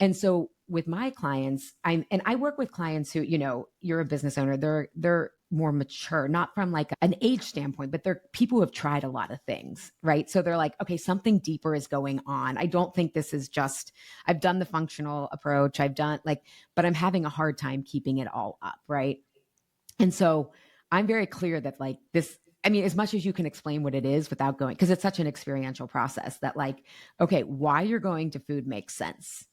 And so with my clients, I work with clients who, you know, you're a business owner, they're more mature, not from like an age standpoint, but they're people who have tried a lot of things, right? So they're like, okay, something deeper is going on. I don't think this is just, I've done the functional approach, but I'm having a hard time keeping it all up, right? And so I'm very clear that like this, I mean, as much as you can explain what it is without going, because it's such an experiential process that like, okay, why you're going to food makes sense.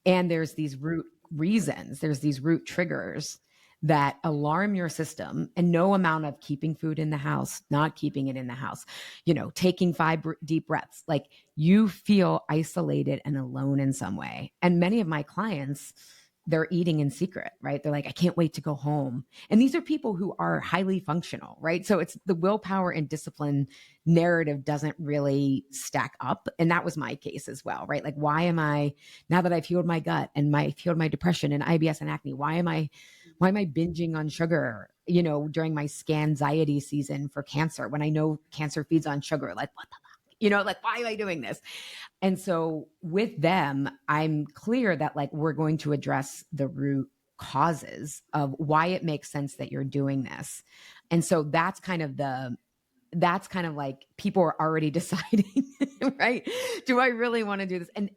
And there's these root reasons, there's these root triggers that alarm your system, and no amount of keeping food in the house, not keeping it in the house, you know, taking 5 deep breaths, like you feel isolated and alone in some way. And many of my clients they're eating in secret, right? They're like, I can't wait to go home. And these are people who are highly functional, right? So it's the willpower and discipline narrative doesn't really stack up. And that was my case as well, right? Like, why am I, now that I've healed my gut and healed my depression and IBS and acne, why am I binging on sugar, during my scanxiety season for cancer when I know cancer feeds on sugar? Like, what the fuck? Like, why am I doing this? And so with them, I'm clear that like we're going to address the root causes of why it makes sense that you're doing this. And so that's kind of like people are already deciding, right? Do I really want to do this? And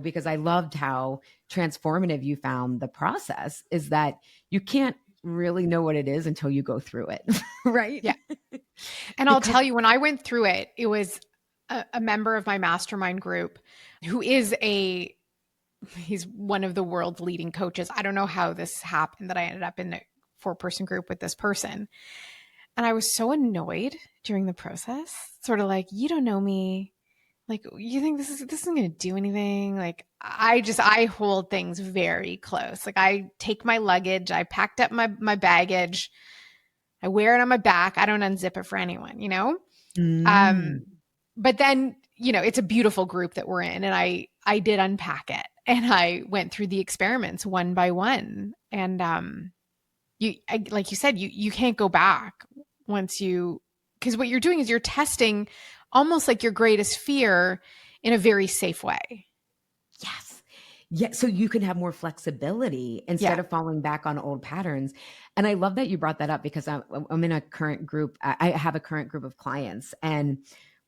because I loved how transformative you found the process, is that you can't really know what it is until you go through it, right? Yeah. And I'll tell you, when I went through it, it was a member of my mastermind group who he's one of the world's leading coaches. I don't know how this happened that I ended up in a 4-person group with this person. And I was so annoyed during the process, sort of like, you don't know me. Like, you think this isn't going to do anything? Like, I hold things very close. Like, I take my luggage, I packed up my baggage, I wear it on my back. I don't unzip it for anyone, Mm. But then, it's a beautiful group that we're in, and I did unpack it, and I went through the experiments one by one. And like you said, you can't go back because what you're doing is you're testing almost like your greatest fear in a very safe way. Yes. Yeah. So you can have more flexibility instead of falling back on old patterns. And I love that you brought that up, because I'm in a current group. I have a current group of clients, and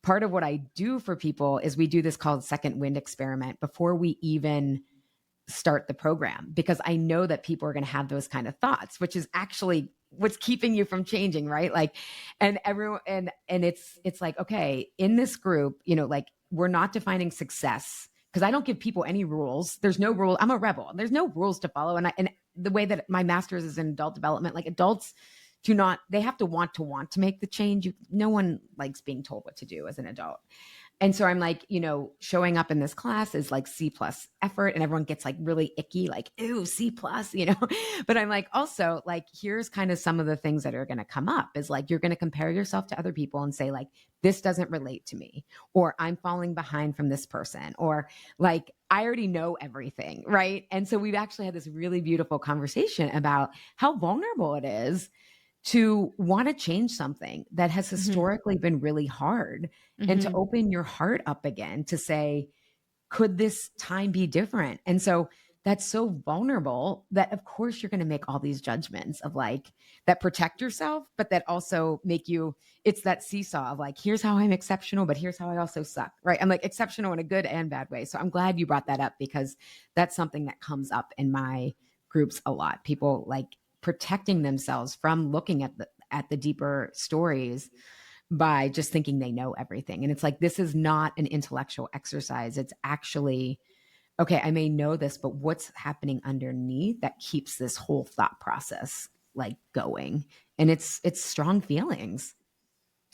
part of what I do for people is we do this called second wind experiment before we even start the program, because I know that people are going to have those kind of thoughts, which is actually what's keeping you from changing, right? Like, and everyone, and it's like, okay, in this group, like, we're not defining success, because I don't give people any rules. There's no rule. I'm a rebel. There's no rules to follow. And the way that my master's is in adult development, like, adults they have to want to make the change. No one likes being told what to do as an adult. And so I'm like, showing up in this class is like C+ effort, and everyone gets like really icky, like, ooh, C+, but I'm like, also, like, here's kind of some of the things that are going to come up is like, you're going to compare yourself to other people and say like, this doesn't relate to me, or I'm falling behind from this person, or like, I already know everything. Right. And so we've actually had this really beautiful conversation about how vulnerable it is to want to change something that has historically been really hard, and to open your heart up again to say, could this time be different? And so that's so vulnerable that of course you're going to make all these judgments of like that protect yourself, but that also make you, it's that seesaw of like, here's how I'm exceptional, but here's how I also suck, right? I'm like exceptional in a good and bad way. So I'm glad you brought that up, because that's something that comes up in my groups a lot. People like protecting themselves from looking at the deeper stories by just thinking they know everything. And it's like, this is not an intellectual exercise. It's actually, okay, I may know this, but what's happening underneath that keeps this whole thought process like going? And it's strong feelings.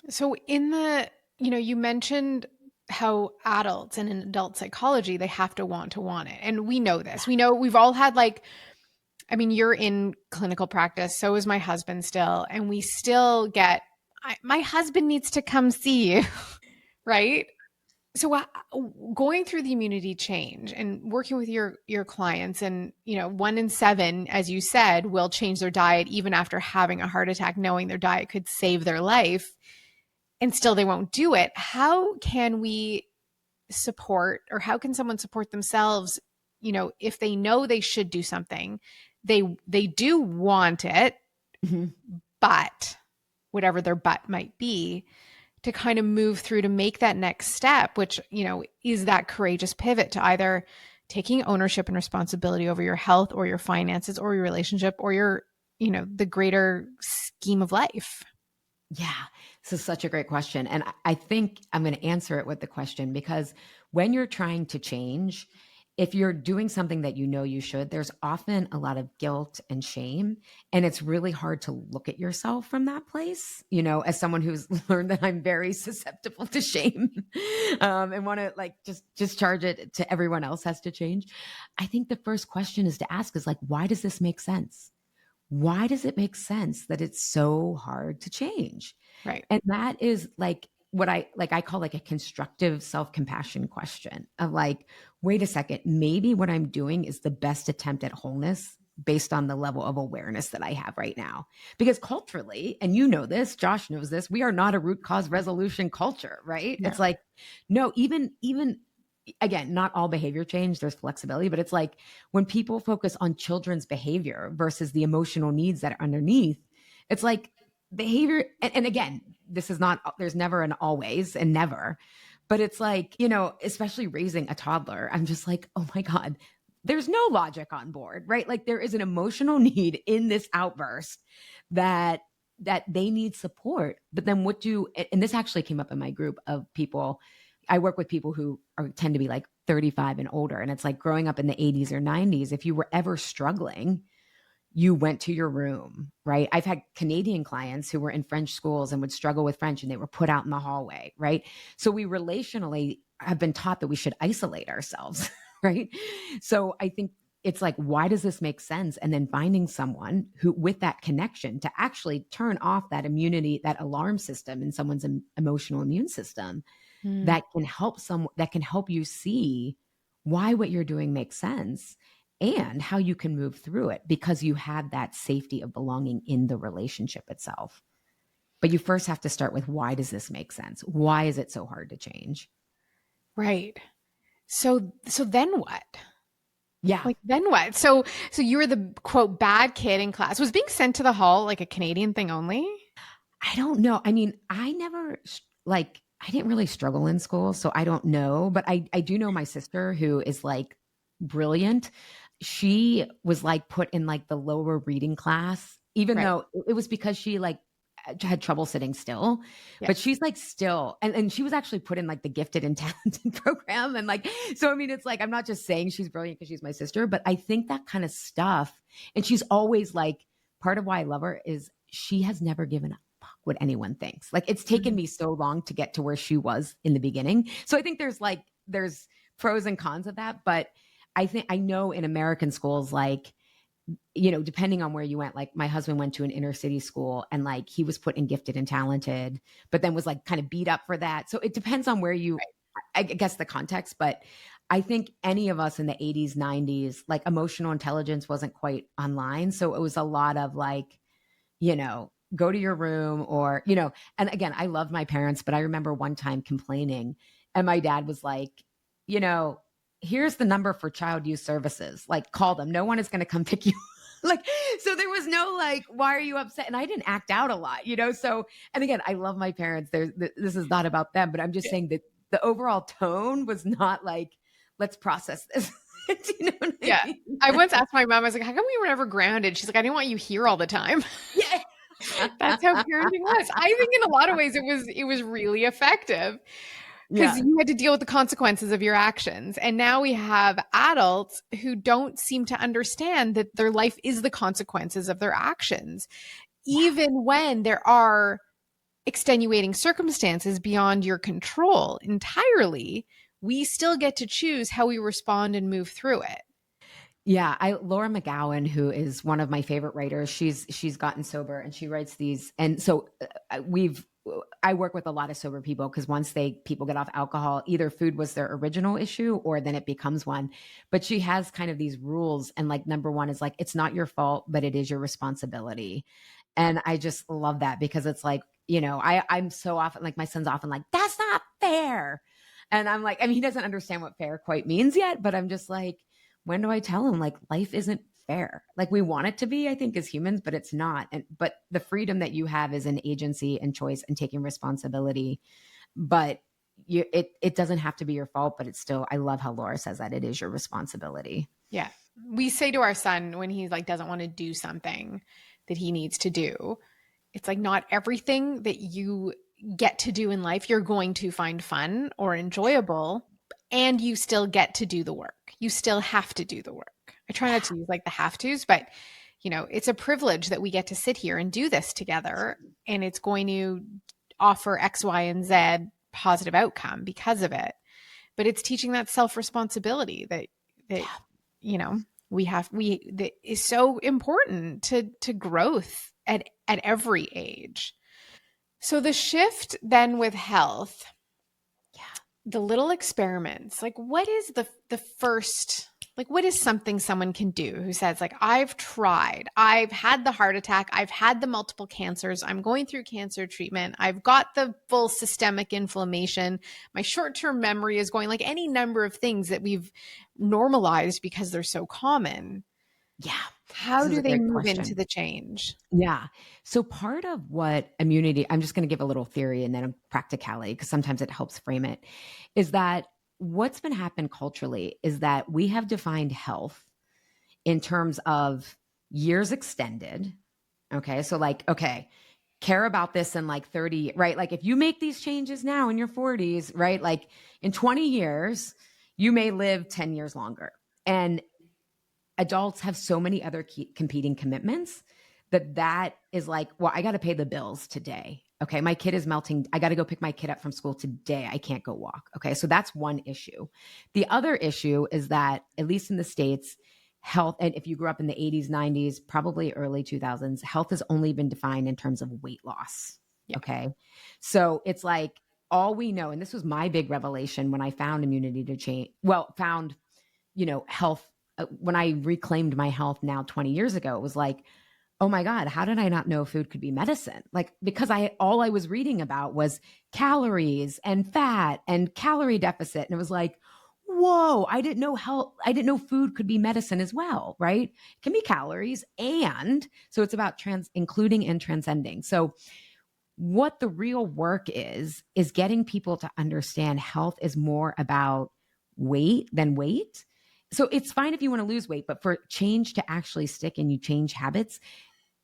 So you mentioned how adults and in adult psychology, they have to want it. And we know this. We know we've all had you're in clinical practice. So is my husband still. And we still get, my husband needs to come see you. Right. So going through the immunity change and working with your clients, and 1 in 7, as you said, will change their diet even after having a heart attack, knowing their diet could save their life, and still they won't do it. How can we support, or how can someone support themselves, if they know they should do something, they do want it, but whatever their but might be, to kind of move through to make that next step, which, is that courageous pivot to either taking ownership and responsibility over your health or your finances or your relationship or your, the greater scheme of life. Yeah, this is such a great question. And I think I'm going to answer it with the question, because when you're trying to change, if you're doing something that you know you should, there's often a lot of guilt and shame. And it's really hard to look at yourself from that place, as someone who's learned that I'm very susceptible to shame and want to like just charge it to everyone else has to change. I think the first question is to ask is like, why does this make sense? Why does it make sense that it's so hard to change? Right. And that is like what I call like a constructive self-compassion question of like, wait a second, maybe what I'm doing is the best attempt at wholeness based on the level of awareness that I have right now. Because culturally, and this, Josh knows this, we are not a root cause resolution culture, right? No. It's like, no, even again, not all behavior change, there's flexibility, but it's like when people focus on children's behavior versus the emotional needs that are underneath, it's like behavior. And again, this is not, there's never an always and never, but it's like, especially raising a toddler, I'm just like, oh my God, there's no logic on board, right? Like there is an emotional need in this outburst that they need support. But then and this actually came up in my group of people. I work with people who tend to be like 35 and older. And it's like growing up in the 80s or 90s, if you were ever struggling, you went to your room, right? I've had Canadian clients who were in French schools and would struggle with French and they were put out in the hallway, right? So we relationally have been taught that we should isolate ourselves, right? So I think it's like, why does this make sense? And then finding someone who, with that connection, to actually turn off that immunity, that alarm system in someone's emotional immune system that can help you see why what you're doing makes sense and how you can move through it because you have that safety of belonging in the relationship itself. But you first have to start with, why does this make sense? Why is it so hard to change? Right. So then what? Yeah. Like then what? So you were the quote bad kid in class. Was being sent to the hall like a Canadian thing only? I don't know. I mean, I didn't really struggle in school, so I don't know, but I do know my sister who is like brilliant. She was like put in like the lower reading class, even Right. though it was because she like had trouble sitting still, Yeah. but she's like still, and she was actually put in like the gifted and talented program. And like, so, I mean, it's like, I'm not just saying she's brilliant because she's my sister, but I think that kind of stuff. And she's always like, part of why I love her is she has never given up what anyone thinks. Like it's taken me so long to get to where she was in the beginning. So I think there's pros and cons of that, but I know in American schools, like, depending on where you went, like my husband went to an inner city school and like he was put in gifted and talented, but then was like kind of beat up for that. So it depends on where I guess the context, but I think any of us in the 80s, 90s, like emotional intelligence wasn't quite online. So it was a lot of like, go to your room or, and again, I love my parents, but I remember one time complaining and my dad was like, here's the number for child youth services. Like call them. No one is going to come pick you. Like, so there was no like, why are you upset? And I didn't act out a lot, So, and again, I love my parents. This is not about them, but I'm just saying that the overall tone was not like, let's process this. What Yeah. I mean? I once asked my mom, I was like, how come we were never grounded? She's like, I didn't want you here all the time. Yeah. That's how parenting was. I think in a lot of ways it was really effective because Yeah. you had to deal with the consequences of your actions. And now we have adults who don't seem to understand that their life is the consequences of their actions. Even when there are extenuating circumstances beyond your control entirely, we still get to choose how we respond and move through it. Yeah, Laura McGowan, who is one of my favorite writers, she's gotten sober and she writes these. And so I work with a lot of sober people because once people get off alcohol, either food was their original issue or then it becomes one. But she has kind of these rules, and like number one is like, it's not your fault, but it is your responsibility. And I just love that because it's like, I'm so often like, my son's often like, that's not fair. And I'm like, I mean, he doesn't understand what fair quite means yet, but I'm just like, when do I tell him like life isn't fair? Like we want it to be, I think, as humans, but it's not. But the freedom that you have is an agency and choice and taking responsibility. But it doesn't have to be your fault, but it's still, I love how Laura says that it is your responsibility. Yeah. We say to our son when he like doesn't want to do something that he needs to do, it's like not everything that you get to do in life you're going to find fun or enjoyable. and you still get to do the work. You still have to do the work. I try not to use like the have tos, but it's a privilege that we get to sit here and do this together, and it's going to offer X, Y, and Z positive outcome because of it. But it's teaching that self-responsibility that that is so important to growth at every age. So the shift then with health, the little experiments, like what is the first, like what is something someone can do who says like, I've tried, I've had the heart attack, I've had the multiple cancers, I'm going through cancer treatment, I've got the full systemic inflammation, my short-term memory is going, like any number of things that we've normalized because they're so common. Yeah. How This is do a they great move into question. the change? Yeah. So part of what immunity, I'm just going to give a little theory and then a practicality, because sometimes it helps frame it, is that what's been happening culturally is that we have defined health in terms of years extended. Okay. So like, okay, care about this in like 30, right? Like if you make these changes now in your 40s, right? Like in 20 years, you may live 10 years longer. And adults have so many other competing commitments that is like, well, I got to pay the bills today. Okay. My kid is melting. I got to go pick my kid up from school today. I can't go walk. Okay. So that's one issue. The other issue is that, at least in the States, health, and if you grew up in the 80s, 90s, probably early 2000s, health has only been defined in terms of weight loss. Yeah. Okay. So it's like all we know, and this was my big revelation when I found immunity to change, found, health, when I reclaimed my health now 20 years ago, it was like, oh my God, how did I not know food could be medicine? Like, because all I was reading about was calories and fat and calorie deficit. And it was like, whoa, I didn't know food could be medicine as well, right? It can be calories. And so it's about including and transcending. So what the real work is getting people to understand health is more about weight than weight. So it's fine if you want to lose weight, but for change to actually stick and you change habits,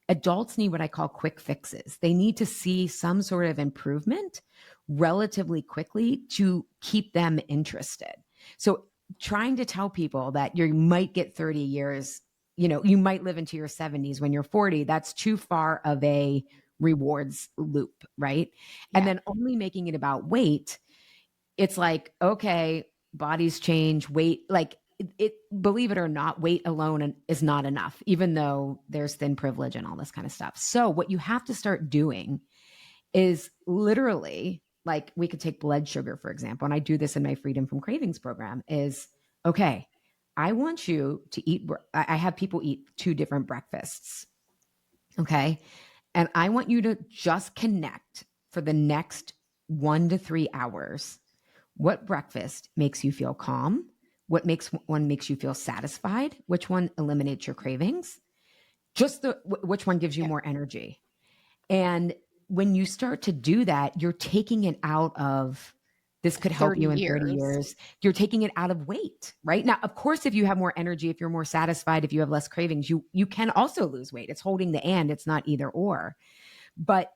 adults need what I call quick fixes. They need to see some sort of improvement relatively quickly to keep them interested. So trying to tell people that you might get 30 years, you might live into your 70s when you're 40, that's too far of a rewards loop, right? Yeah. And then only making it about weight, it's like, okay, bodies change, weight, like it, believe it or not, weight alone is not enough, even though there's thin privilege and all this kind of stuff. So what you have to start doing is literally, like, we could take blood sugar, for example, and I do this in my Freedom from Cravings program, is, okay, I want you to eat, I have people eat 2 different breakfasts. Okay. And I want you to just connect for the next 1 to 3 hours. What breakfast makes you feel calm? What makes you feel satisfied? Which one eliminates your cravings? Just which one gives you Yeah. more energy? And when you start to do that, you're taking it out of, this could help 30 you in 30 years. years. You're taking it out of weight, right? Now, of course, if you have more energy, if you're more satisfied, if you have less cravings, you can also lose weight. It's holding the and, it's not either or. But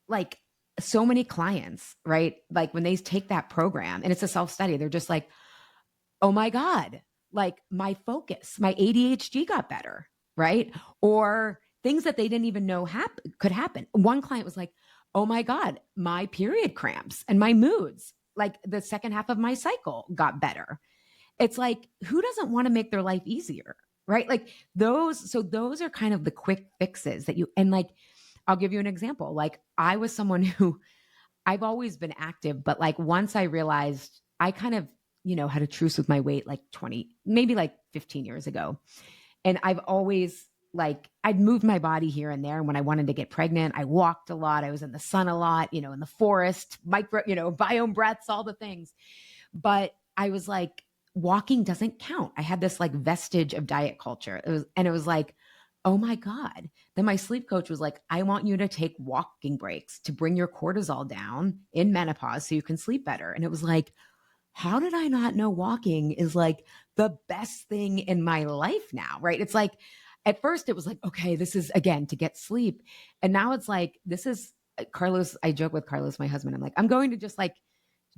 like so many clients, right? Like when they take that program and it's a self-study, they're just like, oh my God, like my focus, my ADHD got better, right? Or things that they didn't even know could happen. One client was like, oh my God, my period cramps and my moods, like the second half of my cycle got better. It's like, who doesn't want to make their life easier? Right? Like those are kind of the quick fixes that and like, I'll give you an example. Like I was someone who, I've always been active, but like once I realized I kind of, had a truce with my weight like 20, maybe like 15 years ago. And I've always I'd moved my body here and there. And when I wanted to get pregnant, I walked a lot. I was in the sun a lot, in the forest, biome breaths, all the things. But I was like, walking doesn't count. I had this like vestige of diet culture. It was like, oh my God. Then my sleep coach was like, I want you to take walking breaks to bring your cortisol down in menopause so you can sleep better. And it was like, how did I not know walking is like the best thing in my life now? Right. It's like, at first it was like, okay, this is again to get sleep. And now it's like, this is Carlos. I joke with Carlos, my husband. I'm like, I'm going to just like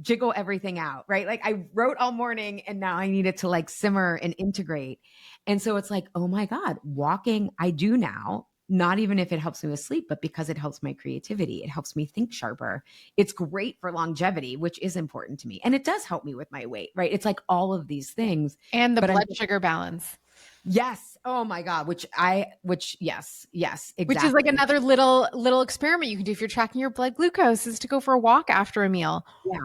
jiggle everything out, right? Like I wrote all morning and now I need it to like simmer and integrate. And so it's like, oh my God, walking, I do now, not even if it helps me with sleep, but because it helps my creativity, it helps me think sharper. It's great for longevity, which is important to me. And it does help me with my weight, right? It's like all of these things. And the But I'm blood sugar balance, yes. Oh my God. Yes, which is like exactly. another little experiment you can do if you're tracking your blood glucose, is to go for a walk after a meal. Yeah.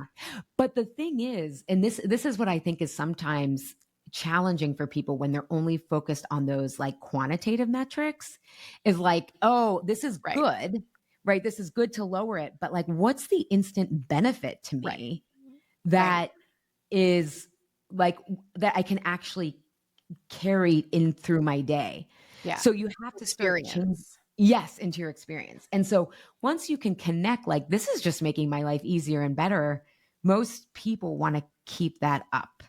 But the thing is, and this is what I think is sometimes challenging for people when they're only focused on those like quantitative metrics is like, oh, this is Right. good, right? This is good to lower it. But like, what's the instant benefit to Right. me Right. that is like that I can actually carry in through my day? Yeah. So you have to start changing. Experience. Yes, into your experience. And so once you can connect, like, this is just making my life easier and better, most people want to keep that up.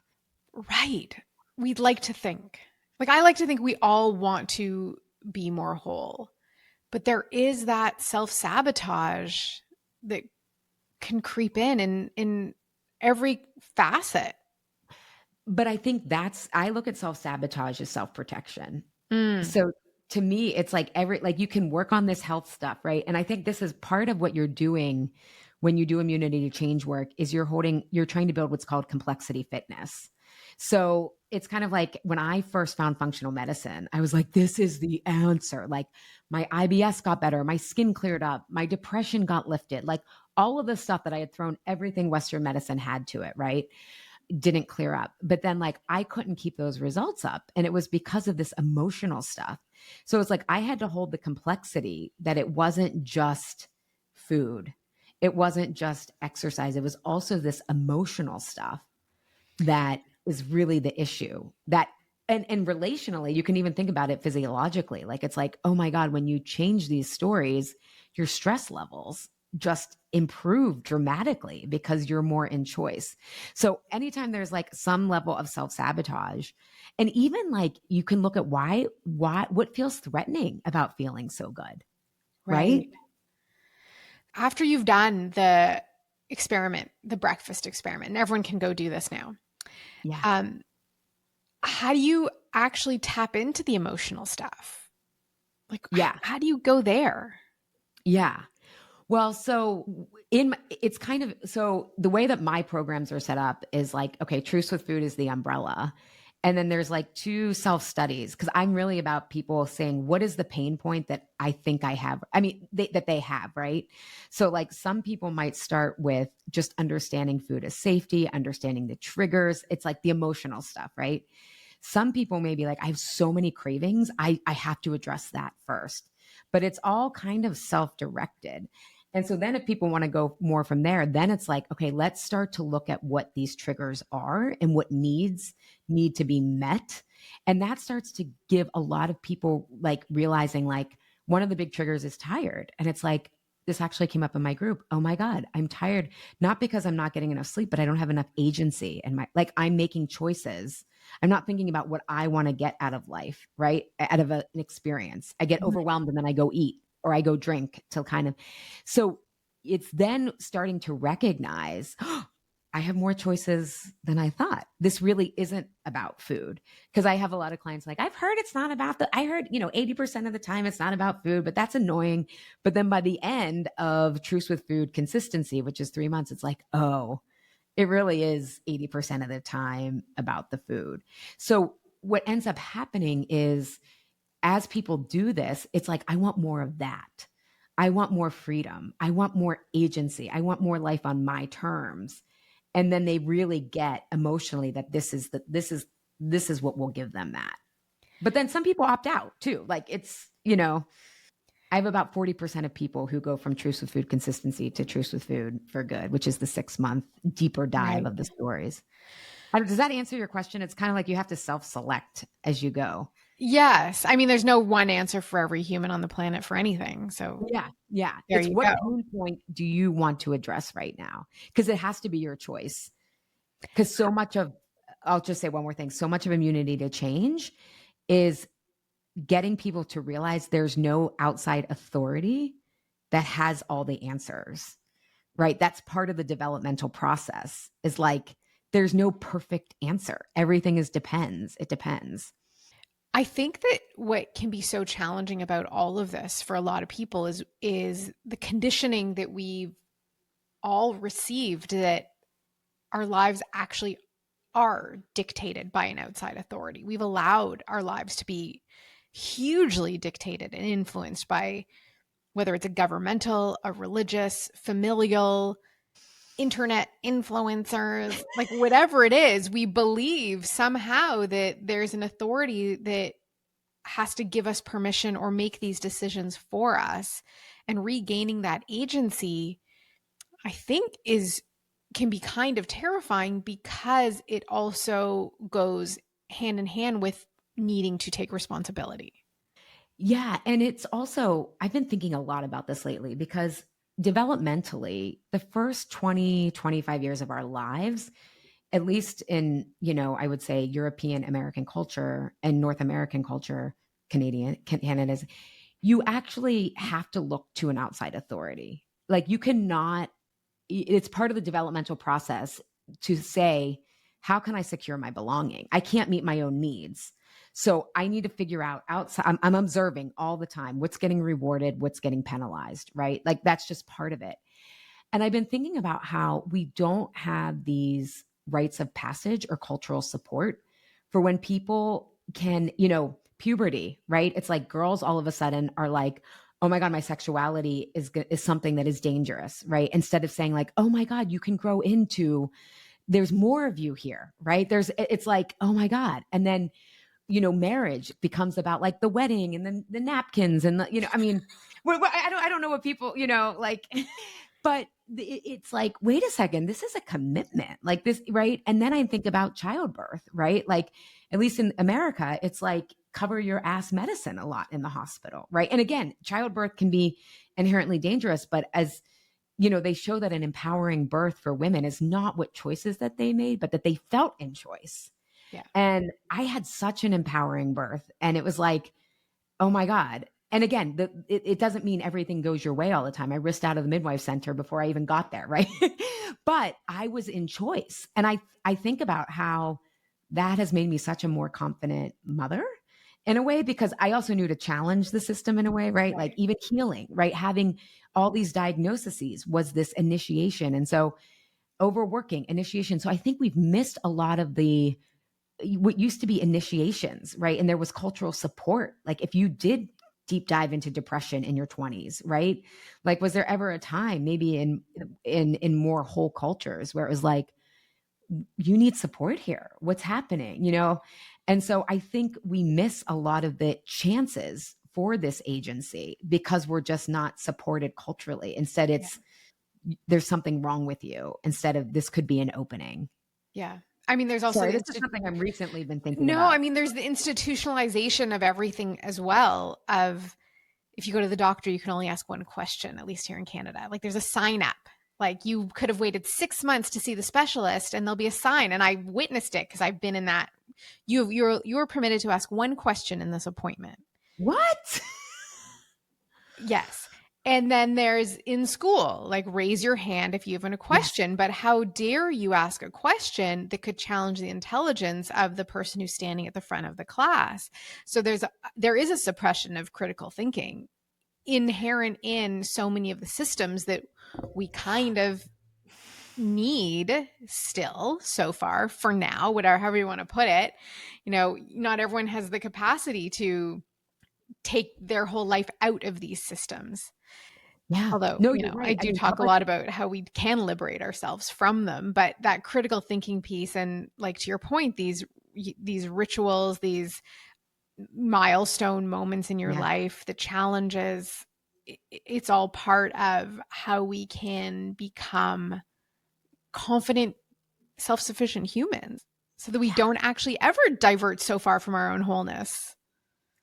Right. We'd like to think. Like I like to think we all want to be more whole. But there is that self-sabotage that can creep in every facet. But I think I look at self sabotage as self protection. Mm, So to me, it's like like you can work on this health stuff, right? And I think this is part of what you're doing when you do immunity to change work is you're trying to build what's called complexity fitness. So it's kind of like when I first found functional medicine, I was like, this is the answer. Like my IBS got better, my skin cleared up, my depression got lifted, like all of the stuff that I had thrown everything Western medicine had to it, right? Didn't clear up. But then like I couldn't keep those results up. And it was because of this emotional stuff. So it's like I had to hold the complexity that it wasn't just food. It wasn't just exercise. It was also this emotional stuff that is really the issue. That and relationally, you can even think about it physiologically. Like it's like, oh my God, when you change these stories, your stress levels just improve dramatically because you're more in choice. So anytime there's like some level of self-sabotage, and even like you can look at what feels threatening about feeling so good, right? right. After you've done the experiment, the breakfast experiment, and everyone can go do this now. Yeah. Um, how do you actually tap into the emotional stuff? Like, Yeah. how do you go there? Yeah. Well, so it's kind of so the way that my programs are set up is like, okay, Truce with Food is the umbrella. And then there's like two self studies because I'm really about people saying, what is the pain point that I think I have? I mean, that they have, right? So, like, some people might start with just understanding food as safety, understanding the triggers. It's like the emotional stuff, right? Some people may be like, I have so many cravings. I have to address that first. But it's all kind of self directed. And so then if people want to go more from there, then it's like, okay, let's start to look at what these triggers are and what needs need to be met. And that starts to give a lot of people like realizing like one of the big triggers is tired. And it's like, this actually came up in my group. Oh my God, I'm tired, not because I'm not getting enough sleep, but I don't have enough agency. And like I'm making choices. I'm not thinking about what I want to get out of life, right? Out of an experience. I get overwhelmed and then I go eat or I go drink till kind of so it's then starting to recognize oh, I have more choices than I thought. This really isn't about food. Because I have a lot of clients like, I've heard it's not about I heard, 80% of the time it's not about food, but that's annoying. But then by the end of Truce with Food consistency, which is 3 months, it's like, oh, it really is 80% of the time about the food. So what ends up happening is as people do this, it's like, I want more of that. I want more freedom. I want more agency. I want more life on my terms. And then they really get emotionally that this is what will give them that. But then some people opt out too. Like I have about 40% of people who go from Truce with Food consistency to Truce with Food for good, which is the 6 month deeper dive Right. of the stories. Does that answer your question? It's kind of like you have to self-select as you go. Yes. I mean, there's no one answer for every human on the planet for anything. So Yeah, yeah. there It's you what go. pain point do you want to address right now? Because it has to be your choice. Because I'll just say one more thing. So much of immunity to change is getting people to realize there's no outside authority that has all the answers. right? That's part of the developmental process, is like, there's no perfect answer. Everything is depends. It depends. I think that what can be so challenging about all of this for a lot of people is the conditioning that we've all received, that our lives actually are dictated by an outside authority. We've allowed our lives to be hugely dictated and influenced by whether it's a governmental, a religious, familial, internet influencers, like whatever it is, we believe somehow that there's an authority that has to give us permission or make these decisions for us. And regaining that agency, I think, is can be kind of terrifying, because it also goes hand in hand with needing to take responsibility. Yeah. And it's also, I've been thinking a lot about this lately, because developmentally, the first 20, 25 years of our lives, at least in, I would say European American culture and North American culture, Canada's, you actually have to look to an outside authority. Like, you cannot, it's part of the developmental process to say, how can I secure my belonging? I can't meet my own needs. So I need to figure out outside. I'm observing all the time what's getting rewarded, what's getting penalized, right? Like, that's just part of it. And I've been thinking about how we don't have these rites of passage or cultural support for when people can, puberty, right? It's like girls all of a sudden are like, oh my God, my sexuality is something that is dangerous, right? Instead of saying like, oh my God, you can grow into, there's more of you here, right? It's like, oh my God. And then, marriage becomes about like the wedding and then the napkins and I mean, I don't know what people, like, but it's like, wait a second, this is a commitment, like this, right? And then I think about childbirth, right? Like, at least in America, it's like cover your ass medicine a lot in the hospital, right? And again, childbirth can be inherently dangerous, but as they show that an empowering birth for women is not what choices that they made, but that they felt in choice. Yeah. And I had such an empowering birth, and it was like, oh my God. And again, it doesn't mean everything goes your way all the time. I risked out of the midwife center before I even got there, right? But I was in choice. And I think about how that has made me such a more confident mother in a way, because I also knew to challenge the system in a way, right? Like, even healing, right? Having all these diagnoses was this initiation. And so overworking, initiation. So I think we've missed a lot of what used to be initiations, right? And there was cultural support. Like, if you did deep dive into depression in your 20s, right? Like, was there ever a time, maybe in more whole cultures, where it was like, you need support here. What's happening, And so I think we miss a lot of the chances for this agency because we're just not supported culturally. Instead, it's there's something wrong with you, instead of this could be an opening. Yeah. I mean, there's also Sorry, this is something I've recently been thinking no, about. I mean, there's the institutionalization of everything as well. Of, if you go to the doctor, you can only ask one question, at least here in Canada. Like, there's a sign up. Like, you could have waited 6 months to see the specialist, and there'll be a sign. And I witnessed it because I've been in that. You're permitted to ask one question in this appointment. What? Yes. And then there's in school, like, raise your hand if you have a question, yes. But how dare you ask a question that could challenge the intelligence of the person who's standing at the front of the class? So there is a suppression of critical thinking inherent in so many of the systems that we kind of need still so far, for now, whatever, however you want to put it. Not everyone has the capacity to take their whole life out of these systems. Yeah. Although, No, you're right. I do talk a lot about how we can liberate ourselves from them, but that critical thinking piece, and, like, to your point, these rituals, these milestone moments in your life, the challenges, it's all part of how we can become confident, self-sufficient humans, so that we don't actually ever divert so far from our own wholeness.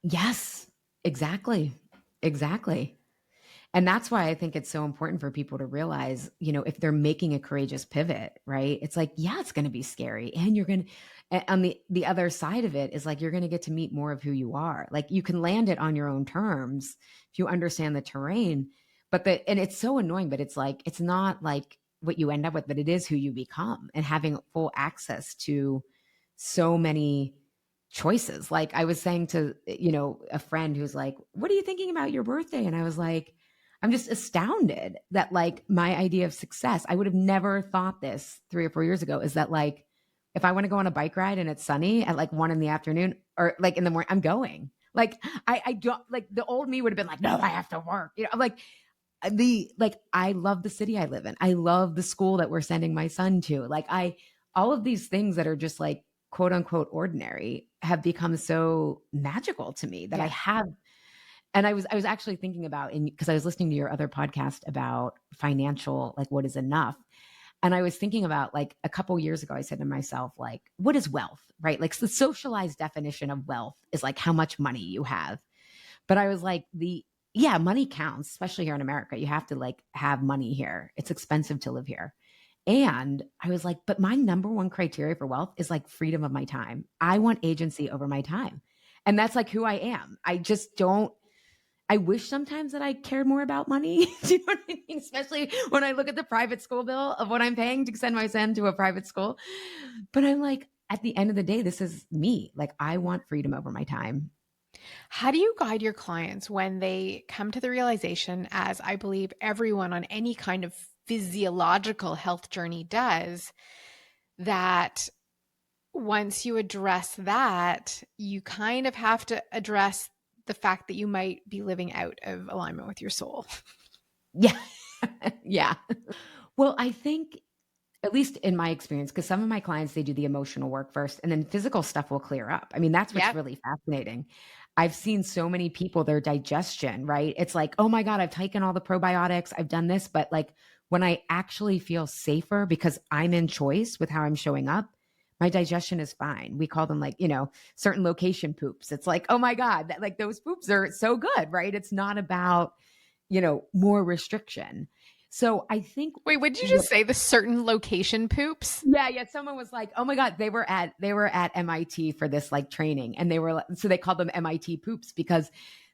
Yes, exactly. Exactly. And that's why I think it's so important for people to realize, if they're making a courageous pivot, right? It's like, yeah, it's going to be scary. And you're going to, on the other side of it is like, you're going to get to meet more of who you are. Like, you can land it on your own terms if you understand the terrain, and it's so annoying, but it's like, it's not like what you end up with, but it is who you become, and having full access to so many choices. Like I was saying to, a friend who's like, what are you thinking about your birthday? And I was like, I'm just astounded that like my idea of success, I would have never thought this 3 or 4 years ago, is that like, if I want to go on a bike ride and it's sunny at like 1 in the afternoon or like in the morning, I'm going. Like I don't, like the old me would have been like, no, I have to work. I'm like, I love the city I live in. I love the school that we're sending my son to. All of these things that are just like quote unquote ordinary have become so magical to me that I Yeah. have. And I was actually thinking about, because I was listening to your other podcast about financial, like what is enough. And I was thinking about like a couple years ago, I said to myself, like, what is wealth, right? Like the socialized definition of wealth is like how much money you have. But I was like, yeah, money counts, especially here in America. You have to like have money here. It's expensive to live here. And I was like, but my number one criteria for wealth is like freedom of my time. I want agency over my time. And that's like who I am. I just don't, I wish sometimes that I cared more about money. Do you know what I mean? Especially when I look at the private school bill of what I'm paying to send my son to a private school. But I'm like, at the end of the day, this is me. Like, I want freedom over my time. How do you guide your clients when they come to the realization, as I believe everyone on any kind of physiological health journey does, that once you address that, you kind of have to address the fact that you might be living out of alignment with your soul? Yeah. Yeah. Well, I think, at least in my experience, because some of my clients, they do the emotional work first and then physical stuff will clear up. I mean, that's what's Yep. really fascinating. I've seen so many people, their digestion, right? It's like, oh my God, I've taken all the probiotics, I've done this. But like when I actually feel safer because I'm in choice with how I'm showing up, my digestion is fine. We call them like, certain location poops. It's like, oh my God, that like those poops are so good, right? It's not about, more restriction. So I think Wait, what did you what just say? The certain location poops? yeah, yeah. Someone was like, "Oh my God, they were at MIT for this like training, and so they called them MIT poops because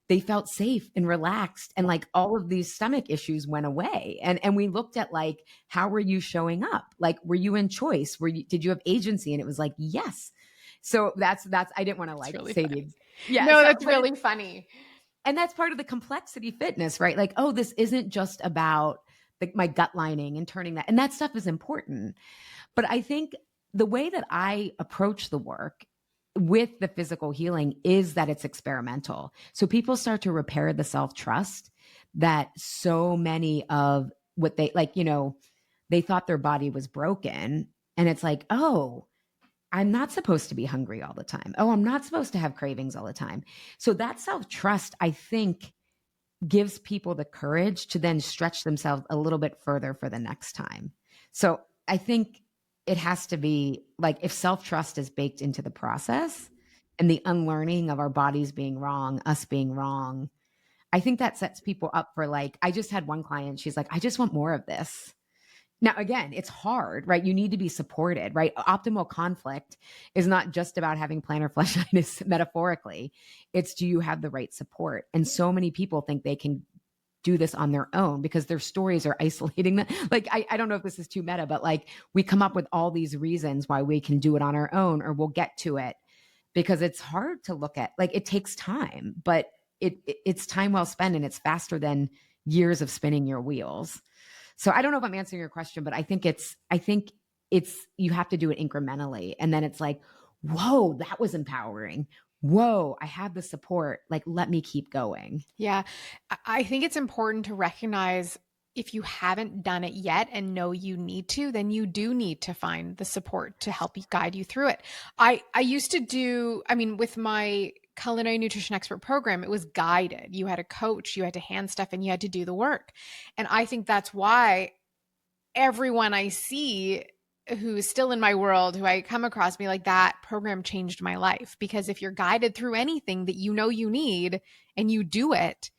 they felt safe and relaxed, and like all of these stomach issues went away. And we looked at like, how were you showing up? Like, were you in choice? Did you have agency? And it was like, yes. So that's I didn't want to That's like really say funny. yeah. No, So that's but really funny. and that's part of the complexity fitness, right? Like, oh, this isn't just about my gut lining and turning that, and that stuff is important. But I think the way that I approach the work with the physical healing is that it's experimental. So people start to repair the self trust that so many of what they like, they thought their body was broken. And it's like, oh, I'm not supposed to be hungry all the time. Oh, I'm not supposed to have cravings all the time. So that self trust, I think, gives people the courage to then stretch themselves a little bit further for the next time. So I think it has to be like, if self trust is baked into the process and the unlearning of our bodies being wrong, us being wrong, I think that sets people up for like, I just had one client, she's like, I just want more of this. Now, again, it's hard, right? You need to be supported, right? Optimal conflict is not just about having plantar fasciitis metaphorically. It's, do you have the right support? And so many people think they can do this on their own because their stories are isolating them. Like, I don't know if this is too meta, but like we come up with all these reasons why we can do it on our own, or we'll get to it, because it's hard to look at. Like, it takes time, but it's time well spent, and it's faster than years of spinning your wheels. So I don't know if I'm answering your question, but I think it's you have to do it incrementally. And then it's like, whoa, that was empowering. Whoa, I have the support. Like, let me keep going. Yeah. I think it's important to recognize, if you haven't done it yet and know you need to, then you do need to find the support to help you guide you through it. I used to do, I mean, with my culinary nutrition expert program, it was guided. You had a coach, you had to hand stuff, and you had to do the work. And I think that's why everyone I see who's still in my world, who I come across, me like, that program changed my life. Because if you're guided through anything that you know you need and you do it,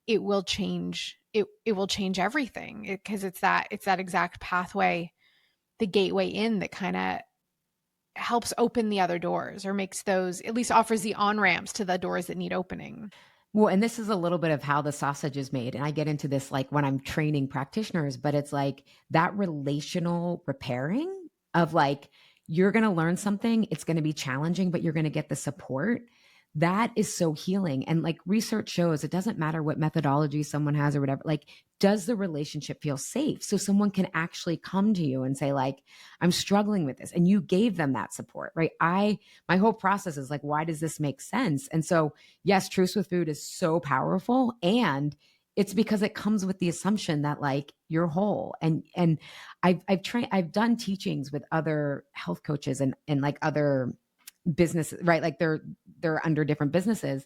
it will change. It will change everything, because it's that exact pathway, the gateway in, that kind of helps open the other doors, or makes those, at least offers the on ramps to the doors that need opening. Well, and this is a little bit of how the sausage is made. And I get into this like when I'm training practitioners, but it's like that relational repairing of like, you're going to learn something, it's going to be challenging, but you're going to get the support. That is so healing. And like research shows, it doesn't matter what methodology someone has or whatever, like, does the relationship feel safe? So someone can actually come to you and say, like, I'm struggling with this. And you gave them that support, right? My whole process is like, why does this make sense? And so yes, truce with food is so powerful. And it's because it comes with the assumption that like you're whole. And I've done teachings with other health coaches and like other businesses, right? Like they're under different businesses.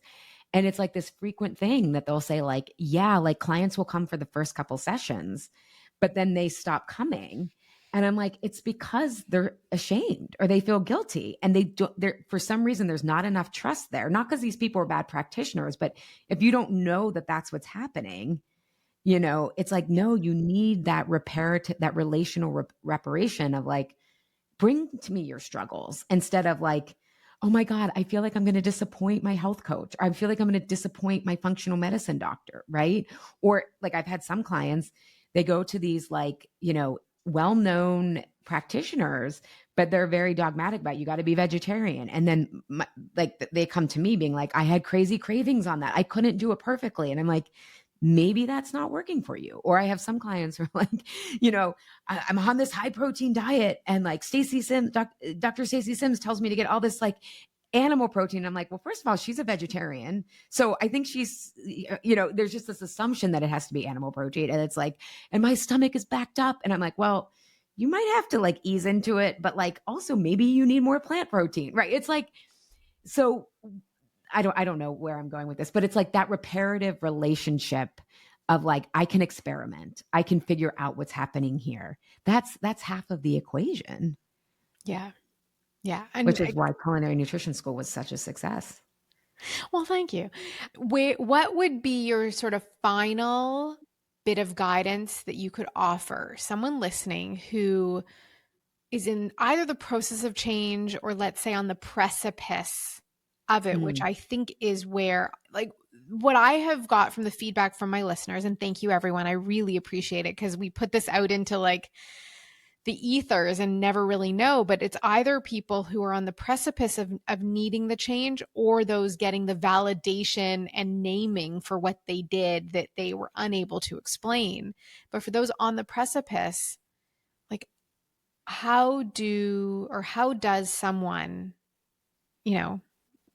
And it's like this frequent thing that they'll say, like, yeah, like clients will come for the first couple sessions, but then they stop coming. And I'm like, it's because they're ashamed or they feel guilty. And for some reason, there's not enough trust there. Not because these people are bad practitioners, but if you don't know that that's what's happening, it's like, no, you need that that relational reparation of like, bring to me your struggles instead of like, oh my God, I feel like I'm going to disappoint my health coach. Or I feel like I'm going to disappoint my functional medicine doctor. Right. Or like I've had some clients, they go to these like, well-known practitioners, but they're very dogmatic about you got to be vegetarian. And then like they come to me being like, I had crazy cravings on that. I couldn't do it perfectly. And I'm like, maybe that's not working for you. Or I have some clients who are like, I'm on this high protein diet and like Dr. Stacey Sims tells me to get all this like animal protein. I'm like, well, first of all, she's a vegetarian. So I think she's, there's just this assumption that it has to be animal protein. And it's like, and my stomach is backed up. And I'm like, well, you might have to like ease into it, but like also maybe you need more plant protein, right? It's like, so I don't know where I'm going with this, but it's like that reparative relationship of like, I can experiment. I can figure out what's happening here. That's half of the equation. Yeah. Yeah. Which is why culinary nutrition school was such a success. Well, thank you. What would be your sort of final bit of guidance that you could offer someone listening who is in either the process of change or let's say on the precipice of it, which I think is where like what I have got from the feedback from my listeners, and thank you everyone, I really appreciate it because we put this out into like the ethers and never really know, but it's either people who are on the precipice of needing the change or those getting the validation and naming for what they did that they were unable to explain. But for those on the precipice, like how does someone,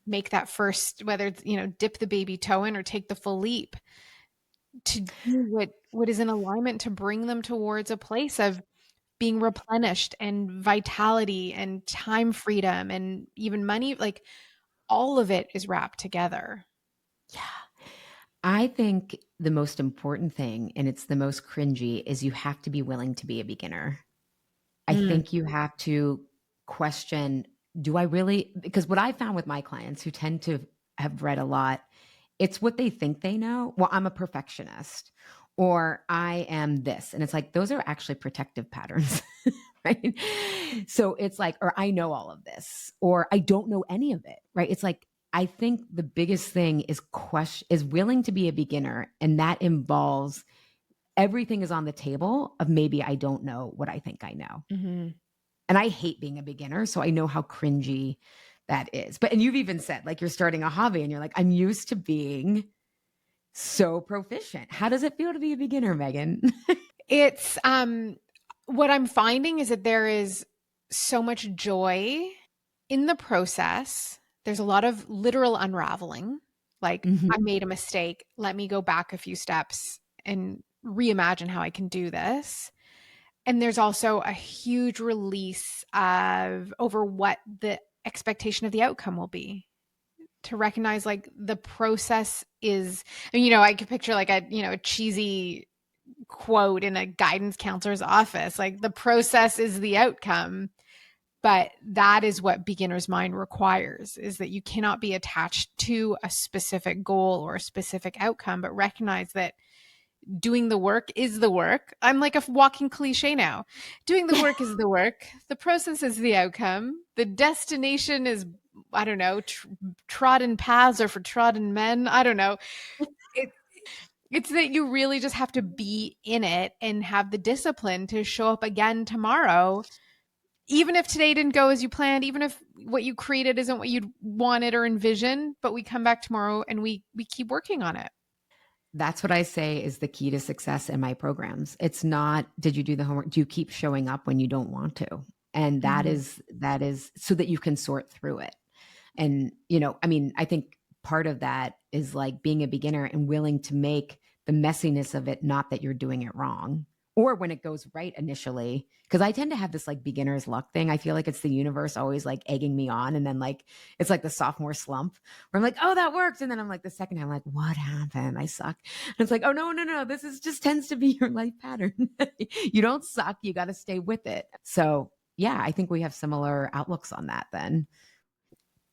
make that first, whether it's, dip the baby toe in or take the full leap to do what is in alignment to bring them towards a place of being replenished and vitality and time freedom and even money, like all of it is wrapped together. Yeah. I think the most important thing, and it's the most cringy, is you have to be willing to be a beginner. I think you have to question, do I really, because what I found with my clients who tend to have read a lot, it's what they think they know. Well, I'm a perfectionist or I am this. And it's like, those are actually protective patterns, right? So it's like, or I know all of this, or I don't know any of it, right? It's like, I think the biggest thing is willing to be a beginner. And that involves everything is on the table of maybe I don't know what I think I know. Mm-hmm. And I hate being a beginner. So I know how cringy that is. And you've even said like you're starting a hobby and you're like, I'm used to being so proficient. How does it feel to be a beginner, Meghan? It's what I'm finding is that there is so much joy in the process. There's a lot of literal unraveling. Like I made a mistake. Let me go back a few steps and reimagine how I can do this. And there's also a huge release of over what the expectation of the outcome will be. To recognize like the process is, I could picture like a cheesy quote in a guidance counselor's office, like the process is the outcome. But that is what beginner's mind requires, is that you cannot be attached to a specific goal or a specific outcome, but recognize that doing the work is the work. I'm like a walking cliche now. Doing the work is the work. The process is the outcome. The destination is I don't know, trodden paths are for trodden men. I don't know. It, it's that you really just have to be in it and have the discipline to show up again tomorrow. Even if today didn't go as you planned, even if what you created isn't what you wanted or envisioned, but we come back tomorrow and we keep working on it. That's what I say is the key to success in my programs. It's not, did you do the homework? Do you keep showing up when you don't want to? And that is so that you can sort through it. And, I mean, I think part of that is like being a beginner and willing to make the messiness of it, not that you're doing it wrong, or when it goes right initially. Cause I tend to have this like beginner's luck thing. I feel like it's the universe always like egging me on. And then like, it's like the sophomore slump where I'm like, oh, that worked. And then I'm like, the second time, like, what happened? I suck. And it's like, oh, no. This is just tends to be your life pattern. You don't suck. You got to stay with it. So yeah, I think we have similar outlooks on that then.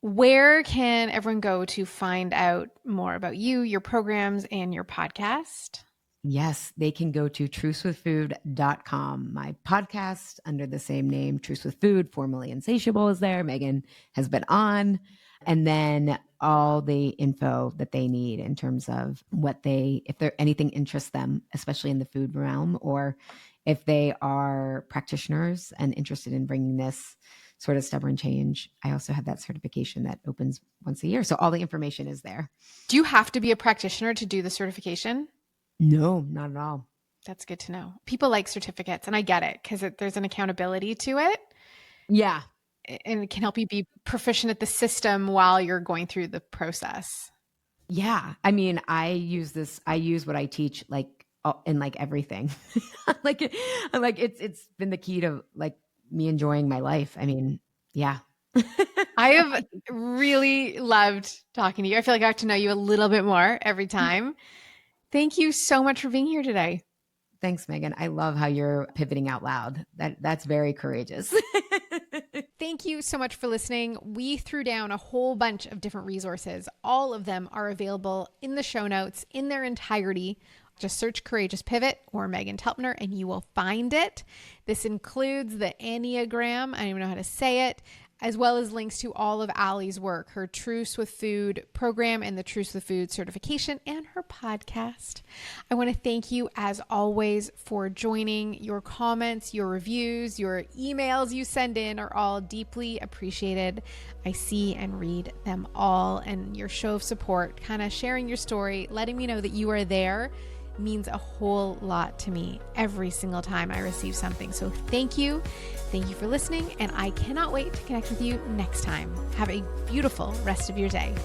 Where can everyone go to find out more about you, your programs, and your podcast? Yes, they can go to trucewithfood.com. My podcast under the same name, Truce with Food, formerly Insatiable, is there. Meghan has been on. And then all the info that they need in terms of if there anything interests them, especially in the food realm, or if they are practitioners and interested in bringing this sort of stubborn change. I also have that certification that opens once a year. So all the information is there. Do you have to be a practitioner to do the certification? No, not at all. That's good to know. People like certificates, and I get it because there's an accountability to it. Yeah. And it can help you be proficient at the system while you're going through the process. Yeah. I mean, I use what I teach like in like everything. like it's been the key to like me enjoying my life. I mean, yeah. I have really loved talking to you. I feel like I got to know you a little bit more every time. Thank you so much for being here today. Thanks, Meghan. I love how you're pivoting out loud. That's very courageous. Thank you so much for listening. We threw down a whole bunch of different resources. All of them are available in the show notes in their entirety. Just search Courageous Pivot or Meghan Telpner and you will find it. This includes the Enneagram, I don't even know how to say it, as well as links to all of Ali's work, her Truce with Food program and the Truce with Food certification and her podcast. I want to thank you as always for joining. Your comments, your reviews, your emails you send in are all deeply appreciated. I see and read them all, and your show of support, kind of sharing your story, letting me know that you are there, means a whole lot to me every single time I receive something. So thank you. Thank you for listening, and I cannot wait to connect with you next time. Have a beautiful rest of your day.